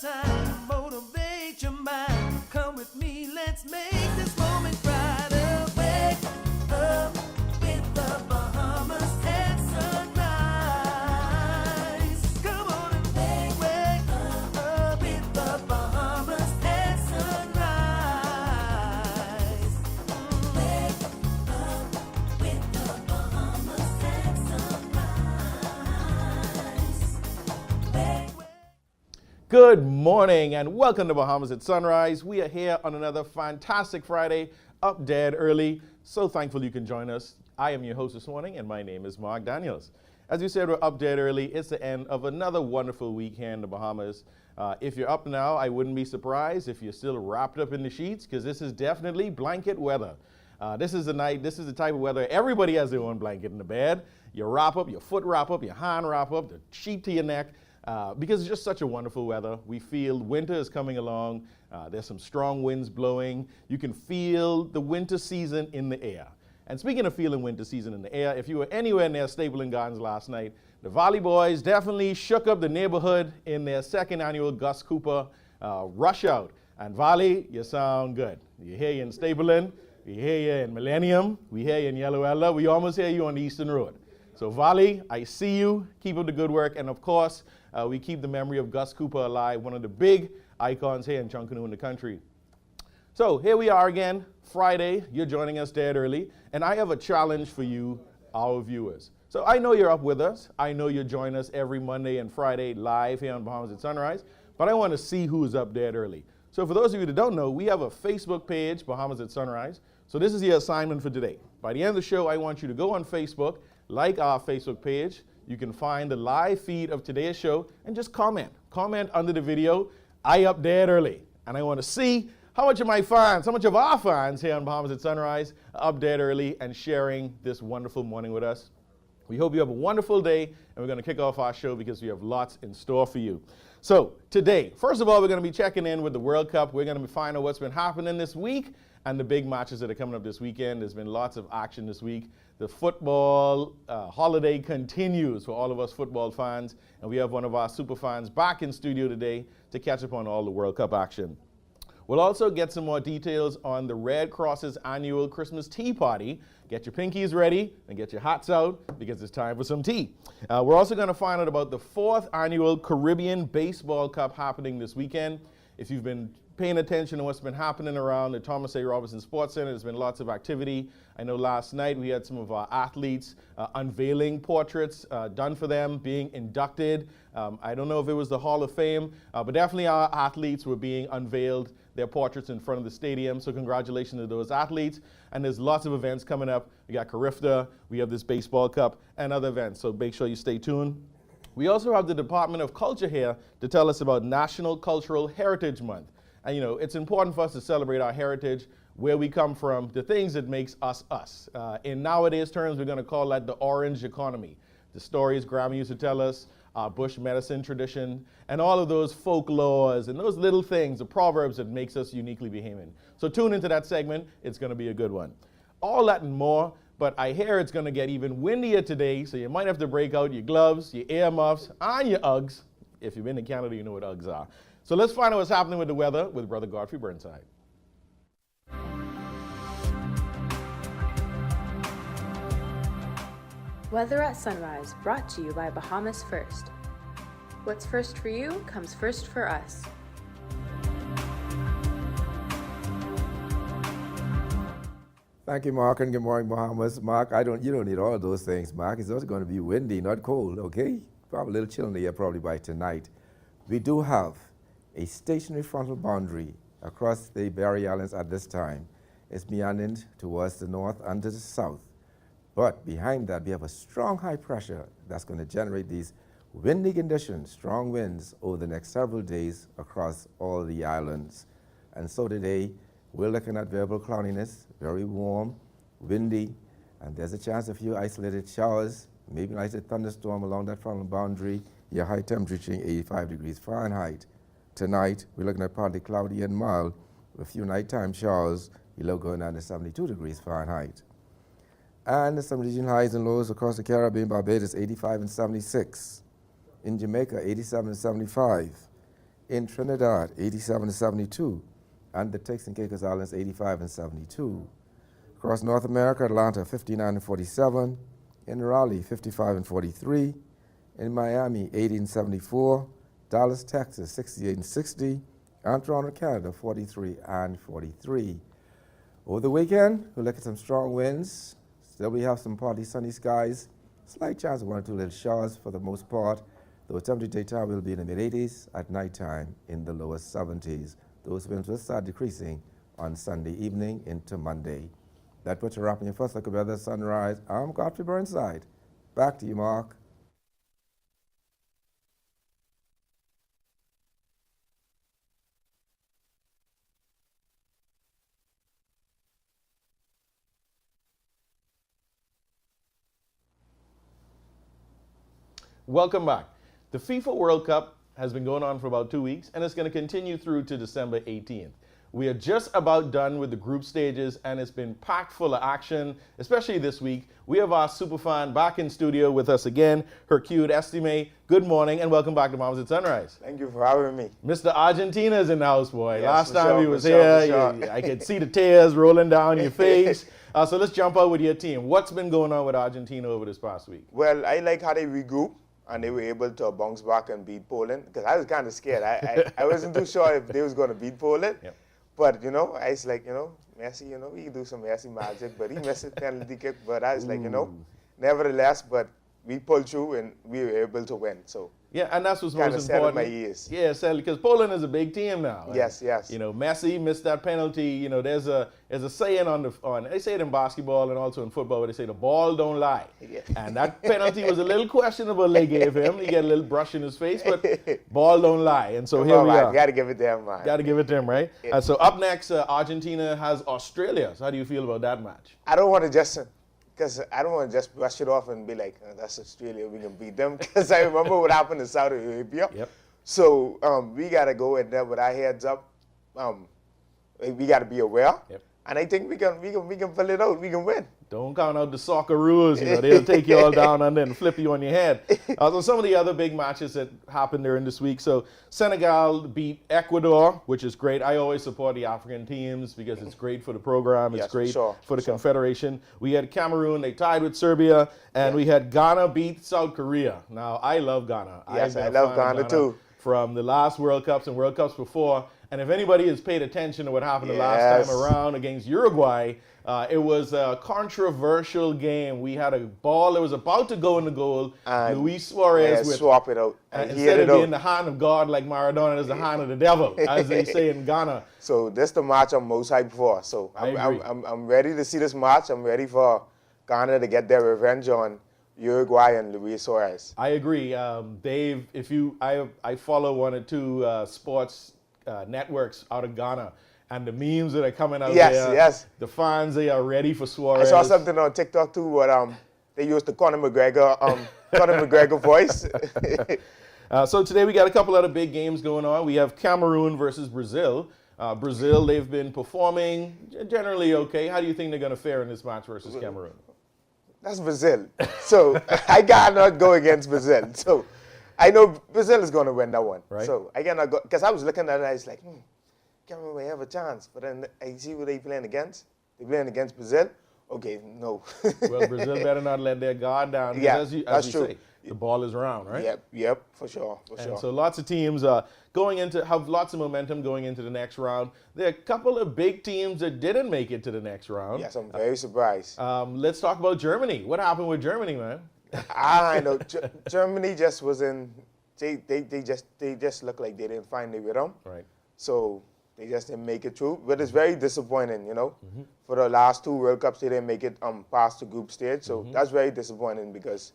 time to motivate your mind. Come with me, let's make this moment brighter. Wake up with the Bahamas at sunrise. Come on and wake up with the Bahamas at sunrise. Wake up with the Bahamas at sunrise. Good morning and welcome to Bahamas at Sunrise. We are here on another fantastic Friday, up dead early. So thankful you can join us. I am your host this morning and my name is Mark Daniels. As you said, we're up dead early. It's the end of another wonderful week here in the Bahamas. If you're up now, I wouldn't be surprised if you're still wrapped up in the sheets because this is definitely blanket weather. This is the type of weather everybody has their own blanket in the bed. You wrap up, your foot wrap up, your hand wrap up, the sheet to your neck. Because it's just such a wonderful weather. We feel winter is coming along. There's some strong winds blowing. You can feel the winter season in the air. And speaking of feeling winter season in the air, if you were anywhere near Stapleton Gardens last night, the Valley Boys definitely shook up the neighborhood in their second annual Gus Cooper Rush Out. And Valley, you sound good. You hear you in Stapleton, we hear you in Millennium, we hear you in Yellow Ella, we almost hear you on the Eastern Road. So Valley, I see you. Keep up the good work. And of course, we keep the memory of Gus Cooper alive, one of the big icons here in Chunkanu in the country. So here we are again, Friday. You're joining us dead early. And I have a challenge for you, our viewers. So I know you're up with us. I know you join us every Monday and Friday live here on Bahamas at Sunrise. But I want to see who's up dead early. So for those of you that don't know, we have a Facebook page, Bahamas at Sunrise. So this is your assignment for today. By the end of the show, I want you to go on Facebook, like our Facebook page. You can find the live feed of today's show and just comment. Comment under the video. I up dead early. And I want to see how much of my fans, how much of our fans here on Bahamas at Sunrise are up dead early and sharing this wonderful morning with us. We hope you have a wonderful day, and we're going to kick off our show because we have lots in store for you. So today, first of all, we're going to be checking in with the World Cup. We're going to be finding out what's been happening this week and the big matches that are coming up this weekend. There's been lots of action this week. The football holiday continues for all of us football fans, and we have one of our super fans back in studio today to catch up on all the World Cup action. We'll also get some more details on the Red Cross's annual Christmas tea party. Get your pinkies ready and get your hats out because it's time for some tea. We're also going to find out about the 4th annual Caribbean Baseball Cup happening this weekend. If you've been paying attention to what's been happening around the Thomas A. Robinson Sports Center, there's been lots of activity. I know last night we had some of our athletes unveiling portraits done for them, being inducted. I don't know if it was the Hall of Fame, but definitely our athletes were being unveiled, their portraits in front of the stadium. So congratulations to those athletes. And there's lots of events coming up. We got Carifta, we have this baseball cup, and other events. So make sure you stay tuned. We also have the Department of Culture here to tell us about National Cultural Heritage Month. And you know, it's important for us to celebrate our heritage, where we come from, the things that makes us us. In nowadays terms, we're going to call that the orange economy. The stories Grandma used to tell us, our bush medicine tradition, and all of those folklores and those little things, the proverbs that makes us uniquely Bahamian. So tune into that segment. It's going to be a good one. All that and more, but I hear it's going to get even windier today, so you might have to break out your gloves, your earmuffs, and your Uggs. If you've been to Canada, you know what Uggs are. So let's find out what's happening with the weather with Brother Godfrey Burnside. Weather at Sunrise, brought to you by Bahamas First. What's first for you comes first for us. Thank you, Mark, and good morning, Bahamas. Mark, you don't need all of those things, Mark. It's also going to be windy, not cold, okay? Probably a little chill in the air probably by tonight. We do have a stationary frontal boundary across the Barrier Islands at this time. It's meandering towards the north and to the south. But behind that, we have a strong high pressure that's going to generate these windy conditions, strong winds over the next several days across all the islands. And so today, we're looking at variable cloudiness, very warm, windy, and there's a chance of a few isolated showers, maybe an isolated thunderstorm along that frontal boundary, your high temperature reaching 85 degrees Fahrenheit. Tonight, we're looking at partly cloudy and mild, with a few nighttime showers, your low going down to 72 degrees Fahrenheit. And some regional highs and lows across the Caribbean, Barbados 85 and 76. In Jamaica, 87 and 75. In Trinidad, 87-72. And the Turks and Caicos Islands, 85-72. Across North America, Atlanta, 59-47. In Raleigh, 55-43. In Miami, 80-74. Dallas, Texas, 68-60. And Toronto, Canada, 43-43. Over the weekend, we'll look at some strong winds. Still, we have some partly sunny skies. Slight chance of 1 or 2 little showers for the most part. The temperature daytime will be in the mid-80s, at nighttime in the lower 70s. Those winds will start decreasing on Sunday evening into Monday. That puts a wrap on your first look at weather sunrise. I'm Godfrey Burnside. Back to you, Mark. Welcome back. The FIFA World Cup has been going on for about 2 weeks, and it's going to continue through to December 18th. We are just about done with the group stages, and it's been packed full of action, especially this week. We have our superfan back in studio with us again, Hercude, Estime. Good morning, and welcome back to Bahamas at Sunrise. Thank you for having me. Mr. Argentina is in the house, boy. Yes, Last time sure, he was for here, sure. I could see the tears rolling down your face. So let's jump out with your team. What's been going on with Argentina over this past week? Well, I like how they regroup and they were able to bounce back and beat Poland, because I was kind of scared. I wasn't too sure if they was going to beat Poland. Yep. But, I was like, Messi, he can do some Messi magic, but he missed a penalty kick. But I was like, nevertheless, but we pulled through and we were able to win. So yeah, and that's what's kind most of settled important. my ears. Yeah, sadly, because Poland is a big team now. Yes, yes. Messi missed that penalty. There's a saying on they say it in basketball and also in football where they say the ball don't lie. Yeah. And that penalty was a little questionable they gave him. He got a little brush in his face, but ball don't lie. And so here we are. Got to give it to him, man. Got to give it to him, right? Yeah. So up next, Argentina has Australia. So how do you feel about that match? I don't want to just brush it off and be like, that's Australia, we can beat them. Because I remember what happened in Saudi Arabia. Yep. So we got to go in there with our heads up. We got to be aware. Yep. And I think we can pull it out. We can win. Don't count out the soccer rules. They'll take you all down and then flip you on your head. So some of the other big matches that happened during this week. So Senegal beat Ecuador, which is great. I always support the African teams because it's great for the program. It's Yes, great sure, for the Confederation. We had Cameroon. They tied with Serbia. And we had Ghana beat South Korea. Now, I love Ghana. Yes, I've I been a love fan of Ghana too. From the last World Cups and World Cups before. And if anybody has paid attention to what happened the last Yes. time around against Uruguay, it was a controversial game. We had a ball that was about to go in the goal. And Luis Suarez with swap it out. And instead hit of it being out. the hand of God like Maradona, is the hand of the devil, as they say in Ghana. So this the match I'm most hyped for. So I agree. I'm ready to see this match. I'm ready for Ghana to get their revenge on Uruguay and Luis Suarez. I agree. Dave, I follow one or two sports networks out of Ghana, and the memes that are coming out there, Yes. the fans, they are ready for I Suarez. saw something on TikTok too where they used the Conor McGregor voice. So today we got a couple other big games going on. We have Cameroon versus Brazil. Brazil, they've been performing generally okay. How do you think they're going to fare in this match versus Cameroon? That's Brazil. So I cannot go against Brazil. So I know Brazil is going to win that one. Right. So I cannot go, because I was looking at it, I was like, Cameroon may have a chance. But then I see who they playing against. They're playing against Brazil. Okay, no. Well, Brazil better not let their guard down. Yeah, As you that's true. say, the ball is round, right? Yep, for sure. And so lots of teams have lots of momentum going into the next round. There are a couple of big teams that didn't make it to the next round. Yes, I'm very surprised. Let's talk about Germany. What happened with Germany, man? I know. Germany just wasn't, they just looked like they didn't find their rhythm. Right. So they just didn't make it through. But it's very disappointing, For the last 2 World Cups, they didn't make it past the group stage. So that's very disappointing because,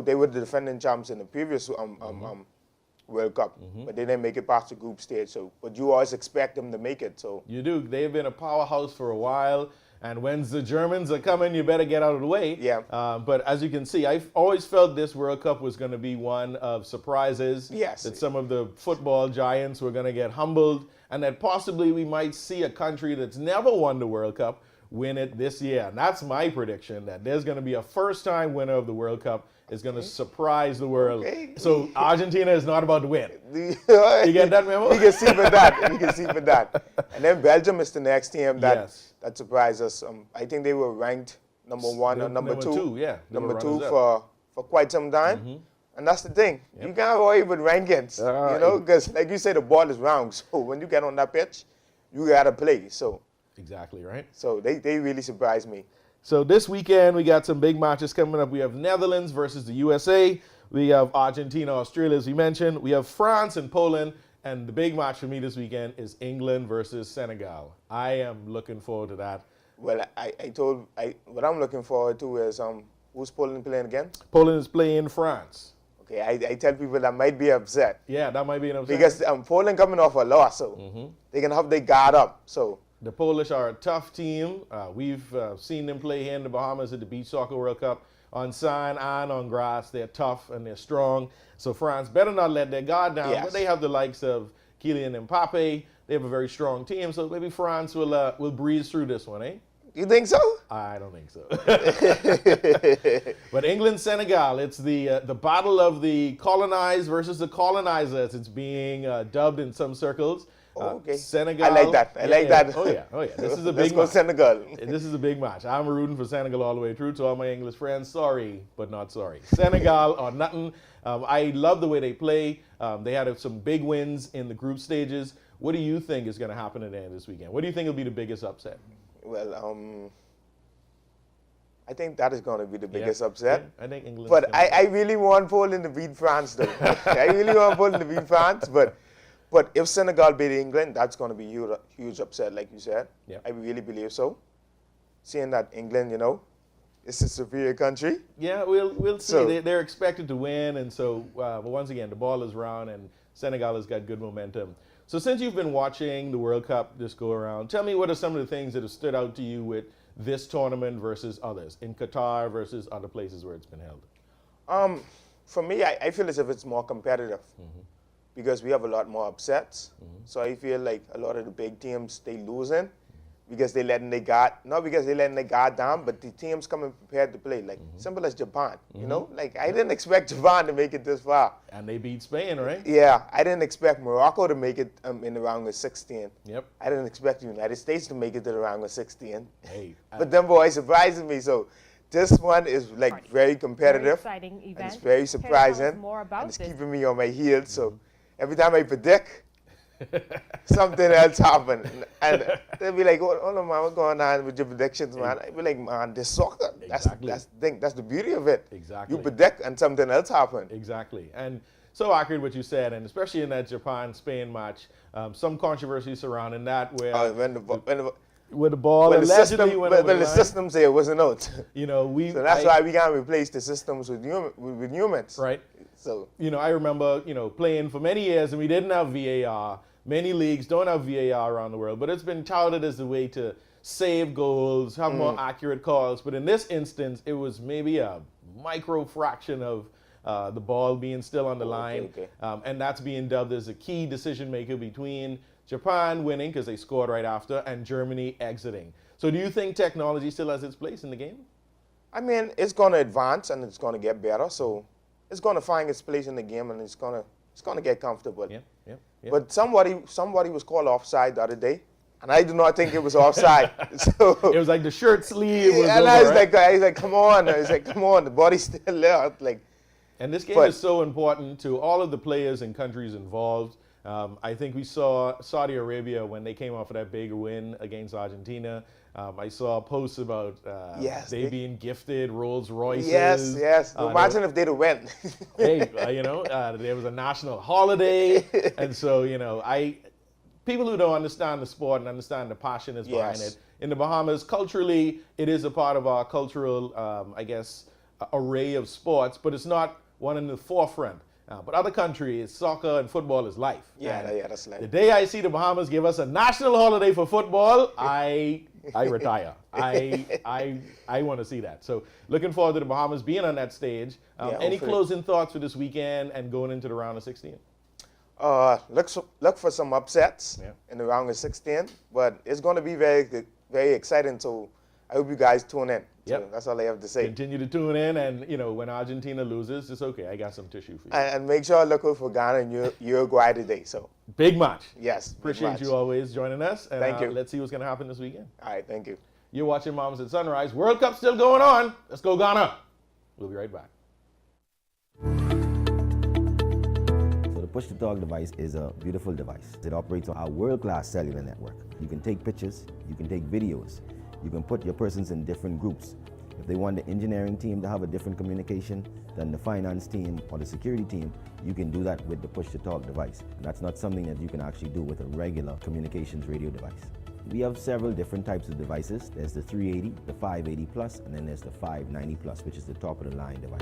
they were the defending champs in the previous World Cup, but they didn't make it past the group stage. So, but you always expect them to make it. So You do. They've been a powerhouse for a while. And when the Germans are coming, you better get out of the way. Yeah. But as you can see, I've always felt this World Cup was going to be one of surprises. Yes. That some of the football giants were going to get humbled, and that possibly we might see a country that's never won the World Cup win it this year. And that's my prediction, that there's going to be a first-time winner of the World Cup is going to surprise the world. Okay. So Argentina is not about to win. You get that memo? You can see for that. You can see for that. And then Belgium is the next team that Yes. that surprised us. I think they were ranked number one or number two. Yeah, they were Number two runners-up. for quite some time. And that's the thing. You can't worry with rankings, you know, because like you say, the ball is round. So when you get on that pitch, you got to play. So Exactly, right? so they really surprised me. So this weekend, we got some big matches coming up. We have Netherlands versus the USA. We have Argentina, Australia, as we mentioned. We have France and Poland. And the big match for me this weekend is England versus Senegal. I am looking forward to that. Well, what I'm looking forward to is who's Poland playing against? Poland is playing France. Okay, I tell people that might be upset Yeah, that might be an upset. because Poland coming off a loss, so they can have their guard up. So The Polish are a tough team. We've seen them play here in the Bahamas at the Beach Soccer World Cup on sand and on grass. They're tough and they're strong. So France better not let their guard down. Yes. But they have the likes of Kylian Mbappe. They have a very strong team. So maybe France will breeze through this one, eh? you think so? I don't think so. But England, Senegal, it's the battle of the colonized versus the colonizers. It's being dubbed in some circles. Okay. Senegal. I like that. I like that. Oh yeah. This is a Let's big go match. Senegal. This is a big match. I'm rooting for Senegal all the way through. To all my English friends, sorry, but not sorry. Senegal or nothing. I love the way they play. They had some big wins in the group stages. What do you think is going to happen at the end this weekend? What do you think will be the biggest upset? Well, I think that is going to be the biggest upset. Yeah, I think England. But I really want Poland to beat France, though. I really want Poland to beat France. But if Senegal beat England, that's going to be a huge upset, like you said. Yep. I really believe so. Seeing that England, you know, is a superior country. Yeah, we'll see. So- They're expected to win, and so but once again, the ball is round, and Senegal has got good momentum. So since you've been watching the World Cup this go around, tell me what are some of the things that have stood out to you with this tournament versus others, in Qatar versus other places where it's been held? For me, I feel as if it's more competitive because we have a lot more upsets. So I feel like a lot of the big teams, they losing because they letting their guard, not because they letting their guard down, but the teams coming prepared to play. Like simple as Japan, you know? Like I didn't expect Japan to make it this far. And they beat Spain, right? Yeah, I didn't expect Morocco to make it in the round of 16. Yep. I didn't expect the United States to make it to the round of 16. Hey, But them boys surprising me. So this one is like very competitive. Very exciting event. And it's very Can you tell us surprising. more about And it's this? keeping me on my heels. So every time I predict, something else happen. And they'll be like, oh no, man, what's going on with your predictions, man? I'll be like, man, this soccer. Exactly. That's the thing. That's the beauty of it. Exactly. You predict and something else happen. Exactly. And so accurate what you said, and especially in that Japan-Spain match, some controversy surrounding that where When the ball allegedly system, went over when the the line. system say it wasn't out. You know, So that's why we can't replace the systems with humans. Right. So You know, I remember, playing for many years and we didn't have VAR. Many leagues don't have VAR around the world, but it's been touted as a way to save goals, have more accurate calls. But in this instance, it was maybe a micro fraction of the ball being still on the line. okay. And that's being dubbed as a key decision maker between Japan winning, because they scored right after, and Germany exiting. So do you think technology still has its place in the game? I mean, it's going to advance and it's going to get better. So it's going to find its place in the game and it's going to get comfortable. Yeah. But somebody was called offside the other day, and I do not think it was offside. So It was like the shirt sleeve was and over, I was right? like, come on. I was like, come on, the body's still there. Like, And this game But- is so important to all of the players and countries involved. I think we saw Saudi Arabia when they came off of that big win against Argentina. I saw posts about Yes, they they- being gifted Rolls Royces. yes. Imagine if they'd have went. Hey, there was a national holiday, and so people who don't understand the sport and understand the passion is behind Yes. it. In the Bahamas, culturally, it is a part of our cultural, array of sports, but it's not one in the forefront. But other countries, soccer and football is life. Yeah, And that's the like. day I see the Bahamas give us a national holiday for football, I retire. I want to see that. So looking forward to the Bahamas being on that stage. Any hopefully. closing thoughts for this weekend and going into the round of 16? Look for some upsets Yeah. in the round of 16, but it's going to be very, very exciting. So I hope you guys tune in. Yep. So that's all I have to say. Continue to tune in, and when Argentina loses, it's okay. I got some tissue for you. And make sure I look out for Ghana and Uruguay today. So Big match. yes, big Appreciate match. you always joining us. And, Thank you. Let's see what's going to happen this weekend. All right, thank you. You're watching Mamas at Sunrise. World Cup still going on. Let's go Ghana. We'll be right back. So the push-to-talk device is a beautiful device. It operates on our world-class cellular network. You can take pictures, you can take videos, you can put your persons in different groups. If they want the engineering team to have a different communication than the finance team or the security team, you can do that with the push-to-talk device. And that's not something that you can actually do with a regular communications radio device. We have several different types of devices. There's the 380, the 580 plus, and then there's the 590 plus, which is the top of the line device.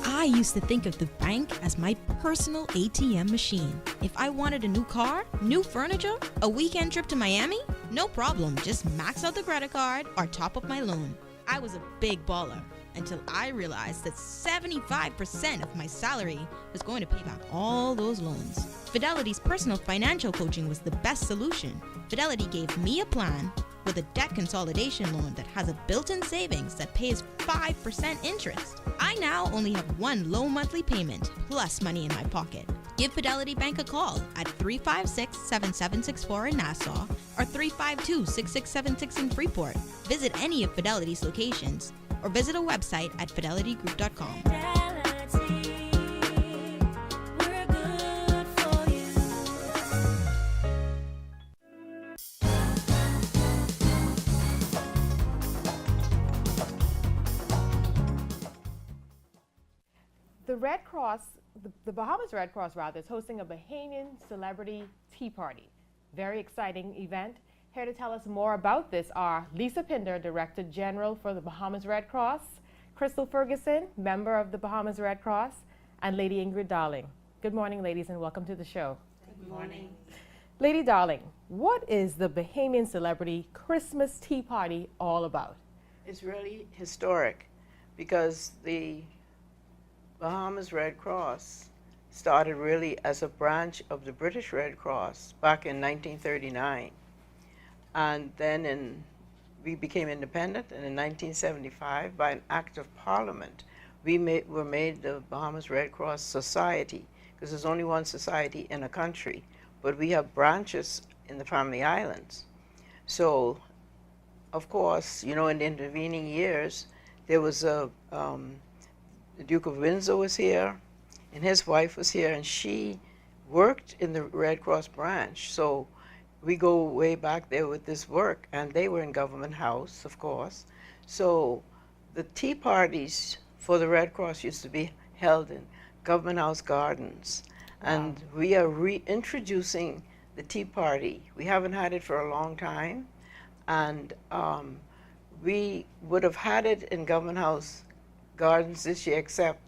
I used to think of the bank as my personal ATM machine. If I wanted a new car, new furniture, a weekend trip to Miami, no problem, just max out the credit card or top up my loan. I was a big baller until I realized that 75% of my salary was going to pay back all those loans. Fidelity's personal financial coaching was the best solution. Fidelity gave me a plan with a debt consolidation loan that has a built-in savings that pays 5% interest. I now only have one low monthly payment plus money in my pocket. Give Fidelity Bank a call at 356-7764 in Nassau or 352-6676 in Freeport. Visit any of Fidelity's locations or visit a website at fidelitygroup.com. The Red Cross, the Bahamas Red Cross rather, is hosting a Bahamian celebrity tea party. Very exciting event. Here to tell us more about this are Lisa Pinder, Director General for the Bahamas Red Cross, Crystal Ferguson, member of the Bahamas Red Cross, and Lady Ingrid Darling. Good morning, ladies, and welcome to the show. Good morning. Lady Darling, what is the Bahamian Celebrity Christmas Tea Party all about? It's really historic because the Bahamas Red Cross started really as a branch of the British Red Cross back in 1939. And then we became independent, and in 1975, by an act of Parliament, we were made the Bahamas Red Cross Society, because there's only one society in a country, but we have branches in the Family Islands. So, of course, in the intervening years, there was the Duke of Windsor was here, and his wife was here, and she worked in the Red Cross branch. So we go way back there with this work, and they were in Government House, of course. So the tea parties for the Red Cross used to be held in Government House Gardens. And we are reintroducing the tea party. We haven't had it for a long time, and we would have had it in Government House Gardens this year, except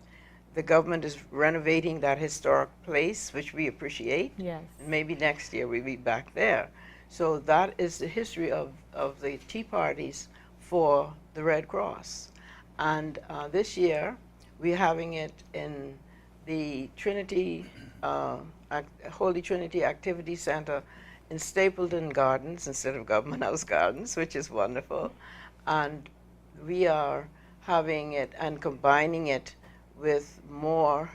the government is renovating that historic place, which we appreciate. Yes. And maybe next year we'll be back there. So that is the history of the tea parties for the Red Cross. And this year we're having it in the Trinity, Holy Trinity Activity Center in Stapleton Gardens instead of Government House Gardens, which is wonderful. And we are having it and combining it with more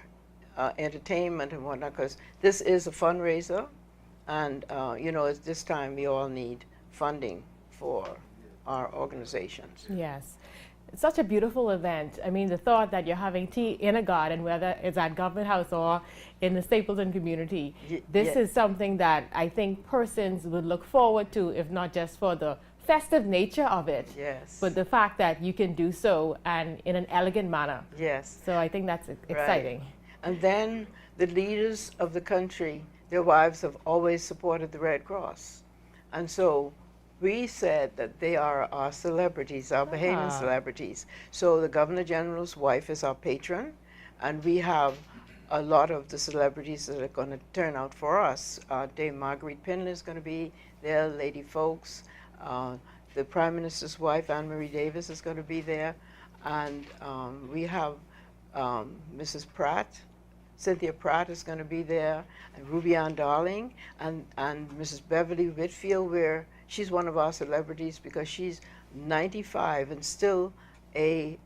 entertainment and whatnot, because this is a fundraiser, and at this time we all need funding for our organizations. Yes. It's such a beautiful event. I mean, the thought that you're having tea in a garden, whether it's at Government House or in the Stapleton community, this is something that I think persons would look forward to, if not just for the festive nature of it, Yes. but the fact that you can do so and in an elegant manner. Yes. So I think that's exciting. Right. And then the leaders of the country, their wives have always supported the Red Cross. And so we said that they are our celebrities, our Bahamian celebrities. So the Governor General's wife is our patron, and we have a lot of the celebrities that are going to turn out for us. Dame Marguerite Pinley is going to be there, Lady Folks. The Prime Minister's wife, Anne Marie Davis, is going to be there. And we have Mrs. Pratt. Cynthia Pratt is going to be there, and Ruby Ann Darling, and Mrs. Beverly Whitfield, where she's one of our celebrities because she's 95 and still an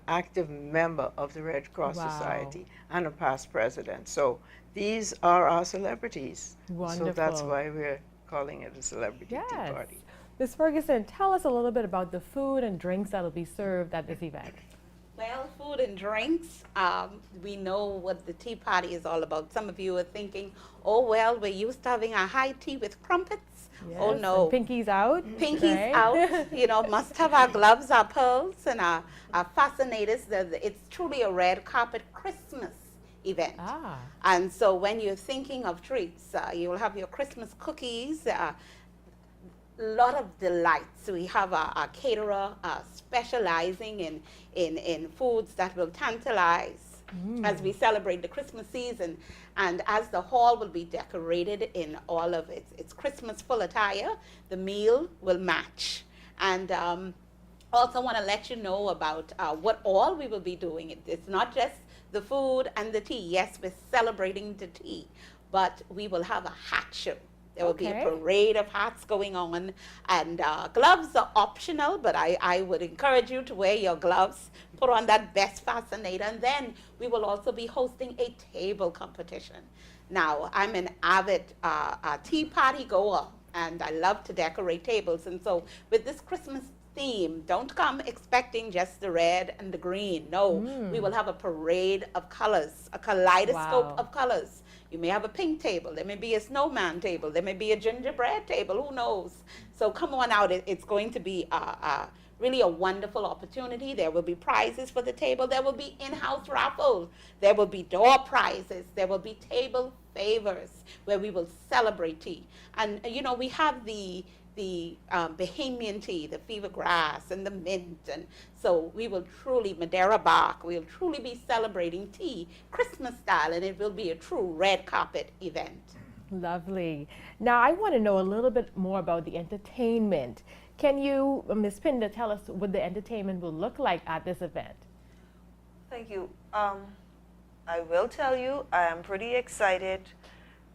active member of the Red Cross Society and a past president. So these are our celebrities. Wonderful. So that's why we're calling it a celebrity tea party. Ms. Ferguson, tell us a little bit about the food and drinks that will be served at this event. Well, food and drinks, we know what the tea party is all about. Some of you are thinking, oh, well, we're used to having a high tea with crumpets. Yes, oh, no. and pinkies out. Pinkies right? out, you know, must have our gloves, our pearls, and our fascinators. It's truly a red carpet Christmas event. And so when you're thinking of treats, you'll have your Christmas cookies, lot of delights. We have a caterer specializing in foods that will tantalize as we celebrate the Christmas season, and as the hall will be decorated in all of its Christmas full attire, the meal will match. And also want to let you know about what all we will be doing. It's not just the food and the tea. Yes, we're celebrating the tea, but we will have a hat show. There will be a parade of hats going on, and gloves are optional, but I would encourage you to wear your gloves, put on that best fascinator, and then we will also be hosting a table competition. Now, I'm an avid tea party goer, and I love to decorate tables, and so with this Christmas theme, don't come expecting just the red and the green. No, we will have a parade of colors, a kaleidoscope of colors. You may have a pink table, there may be a snowman table, there may be a gingerbread table, who knows? So come on out, it's going to be really a wonderful opportunity. There will be prizes for the table, there will be in-house raffle, there will be door prizes, there will be table favors where we will celebrate tea. And you know, we have the Bahamian tea, the fever grass and the mint, and so we will truly, Madeira bark, we'll truly be celebrating tea Christmas style, and it will be a true red carpet event. Lovely. Now I want to know a little bit more about the entertainment. Can you, Ms. Pinder, tell us what the entertainment will look like at this event? Thank you. I will tell you, I am pretty excited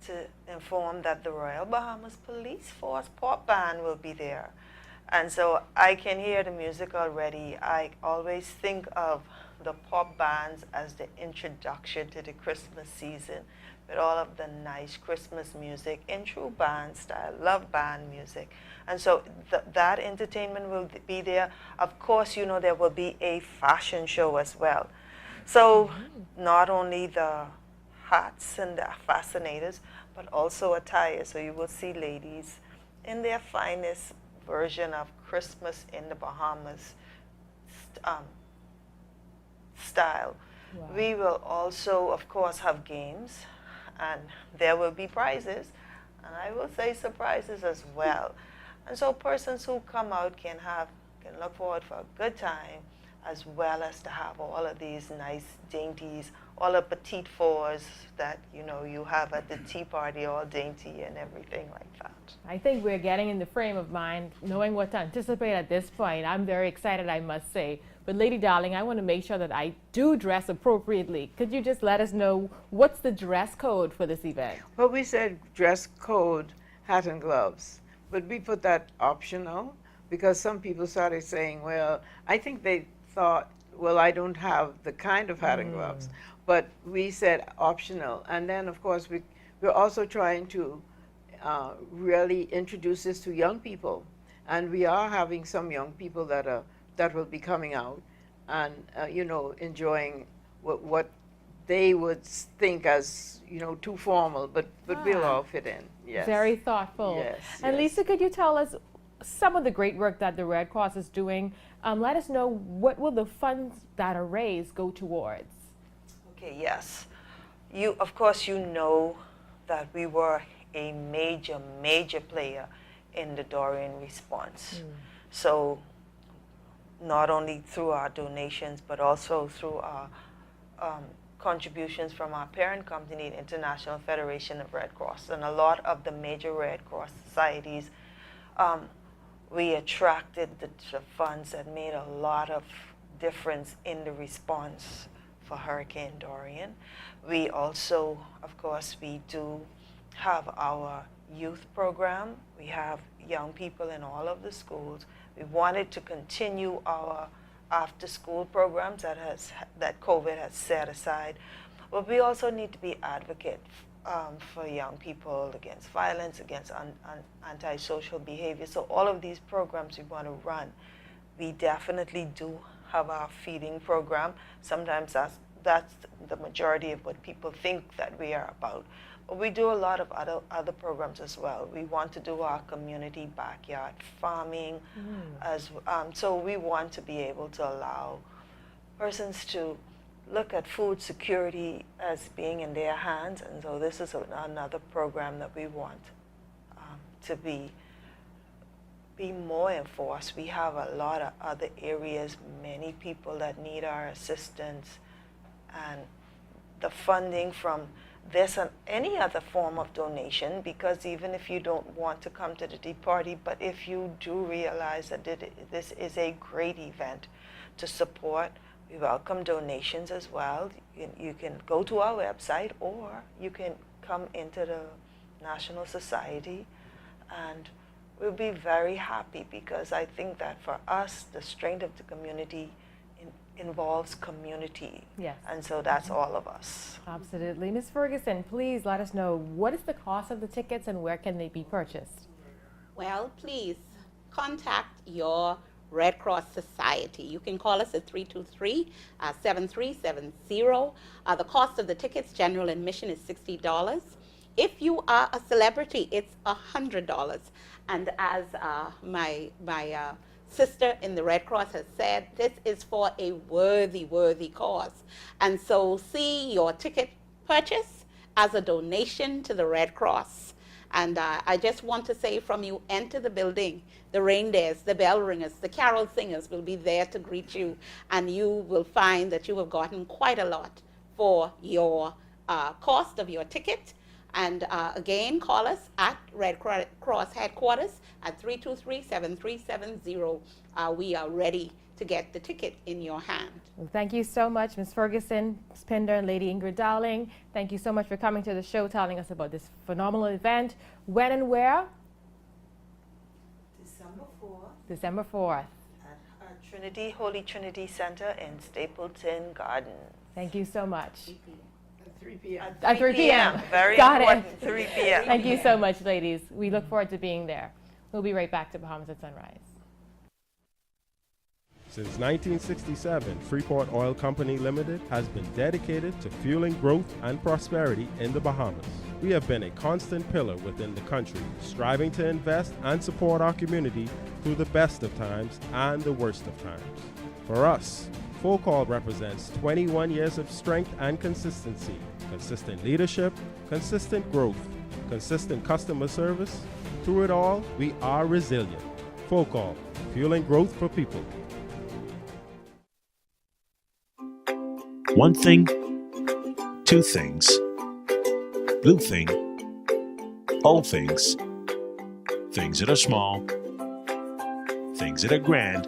to inform that the Royal Bahamas Police Force pop band will be there. And so I can hear the music already. I always think of the pop bands as the introduction to the Christmas season, with all of the nice Christmas music in true band style, love band music. And so that entertainment will be there. Of course, you know, there will be a fashion show as well. So not only the hats and the fascinators, but also attire. So you will see ladies in their finest version of Christmas in the Bahamas style. Wow. We will also, of course, have games, and there will be prizes, and I will say surprises as well. And so persons who come out can look forward for a good time, as well as to have all of these nice dainties, all the petite fours that you have at the tea party, all dainty and everything like that. I think we're getting in the frame of mind, knowing what to anticipate at this point. I'm very excited, I must say. But Lady Darling, I want to make sure that I do dress appropriately. Could you just let us know what's the dress code for this event? Well, we said dress code, hat and gloves, but we put that optional because some people started saying, well, I think they thought, well, I don't have the kind of hat and gloves. But we said optional. And then, of course, we're also trying to really introduce this to young people. And we are having some young people that will be coming out and, enjoying what they would think as, too formal, but we'll all fit in. Yes. Very thoughtful. Yes. And Lisa, could you tell us some of the great work that the Red Cross is doing? Let us know, what will the funds that are raised go towards? Okay, yes. Of course, you know that we were a major player in the Dorian response. So not only through our donations, but also through our contributions from our parent company, the International Federation of Red Cross, and a lot of the major Red Cross societies. We attracted the funds that made a lot of difference in the response for Hurricane Dorian. We also, of course, we do have our youth program. We have young people in all of the schools. We wanted to continue our after-school programs that COVID has set aside. But we also need to be advocates for young people against violence, against antisocial behavior. So all of these programs we want to run. We definitely do have our feeding program. Sometimes that's the majority of what people think that we are about. But we do a lot of other programs as well. We want to do our community backyard farming, so we want to be able to allow persons to look at food security as being in their hands, and so this is another program that we want to be more enforced. We have a lot of other areas, many people that need our assistance, and the funding from this and any other form of donation, because even if you don't want to come to the tea party, but if you do realize that this is a great event to support, we welcome donations as well. You can go to our website, or you can come into the National Society, and we'll be very happy, because I think that for us, the strength of the community involves community. Yes. And so that's all of us. Absolutely. Ms. Ferguson, please let us know, what is the cost of the tickets and where can they be purchased? Well, please contact your Red Cross Society. You can call us at 323-7370. The cost of the tickets, general admission, is $60. If you are a celebrity, it's $100. And as my sister in the Red Cross has said, this is for a worthy cause. And so see your ticket purchase as a donation to the Red Cross. And I just want to say, from you enter the building, the reindeers, the bell ringers, the carol singers will be there to greet you, and you will find that you have gotten quite a lot for your cost of your ticket. And again, call us at Red Cross headquarters at 323-7370. We are ready to get the ticket in your hand. Well, thank you so much, Ms. Ferguson, Ms. Pinder, and Lady Ingrid Dowling. Thank you so much for coming to the show, telling us about this phenomenal event. When and where? December 4th. At Holy Trinity Center in Stapleton Gardens. Thank you so much. 3 p.m. At 3 p.m. Very Got important, it. 3 p.m. Thank you so much, ladies. We look forward to being there. We'll be right back to Bahamas at Sunrise. Since 1967, Freeport Oil Company Limited has been dedicated to fueling growth and prosperity in the Bahamas. We have been a constant pillar within the country, striving to invest and support our community through the best of times and the worst of times. For us, Full Call represents 21 years of strength and consistency, consistent leadership, consistent growth, consistent customer service. Through it all, we are resilient. Full Call, fueling growth for people. One thing, two things, blue thing, old things, things that are small, things that are grand,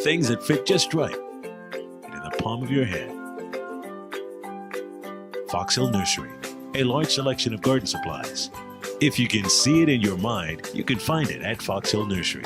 things that fit just right, and in the palm of your hand. Fox Hill Nursery, a large selection of garden supplies. If you can see it in your mind, you can find it at Fox Hill Nursery.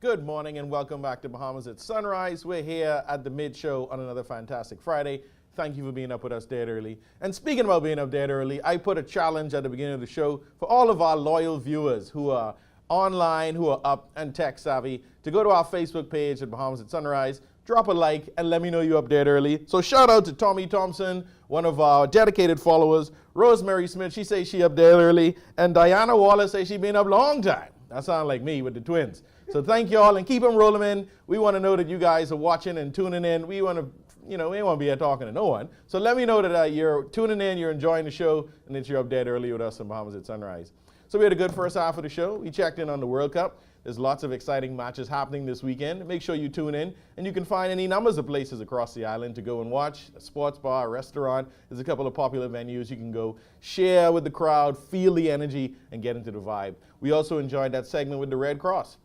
Good morning and welcome back to Bahamas at Sunrise. We're here at the mid-show on another fantastic Friday. Thank you for being up with us dead early. And speaking about being up dead early, I put a challenge at the beginning of the show for all of our loyal viewers who are online, who are up and tech savvy, to go to our Facebook page at Bahamas at Sunrise, drop a like, and let me know you're up dead early. So shout out to Tommy Thompson, one of our dedicated followers. Rosemary Smith, she says she up dead early. And Diana Wallace says she been up long time. That sounds like me with the twins. So thank y'all and keep them rolling in. We want to know that you guys are watching and tuning in. We want to we ain't want to be here talking to no one. So let me know that you're tuning in, you're enjoying the show, and that you're up dead early with us in Bahamas at Sunrise. So we had a good first half of the show. We checked in on the World Cup. There's lots of exciting matches happening this weekend. Make sure you tune in, and you can find any numbers of places across the island to go and watch. A sports bar, a restaurant. There's a couple of popular venues. You can go share with the crowd, feel the energy, and get into the vibe. We also enjoyed that segment with the Red Cross.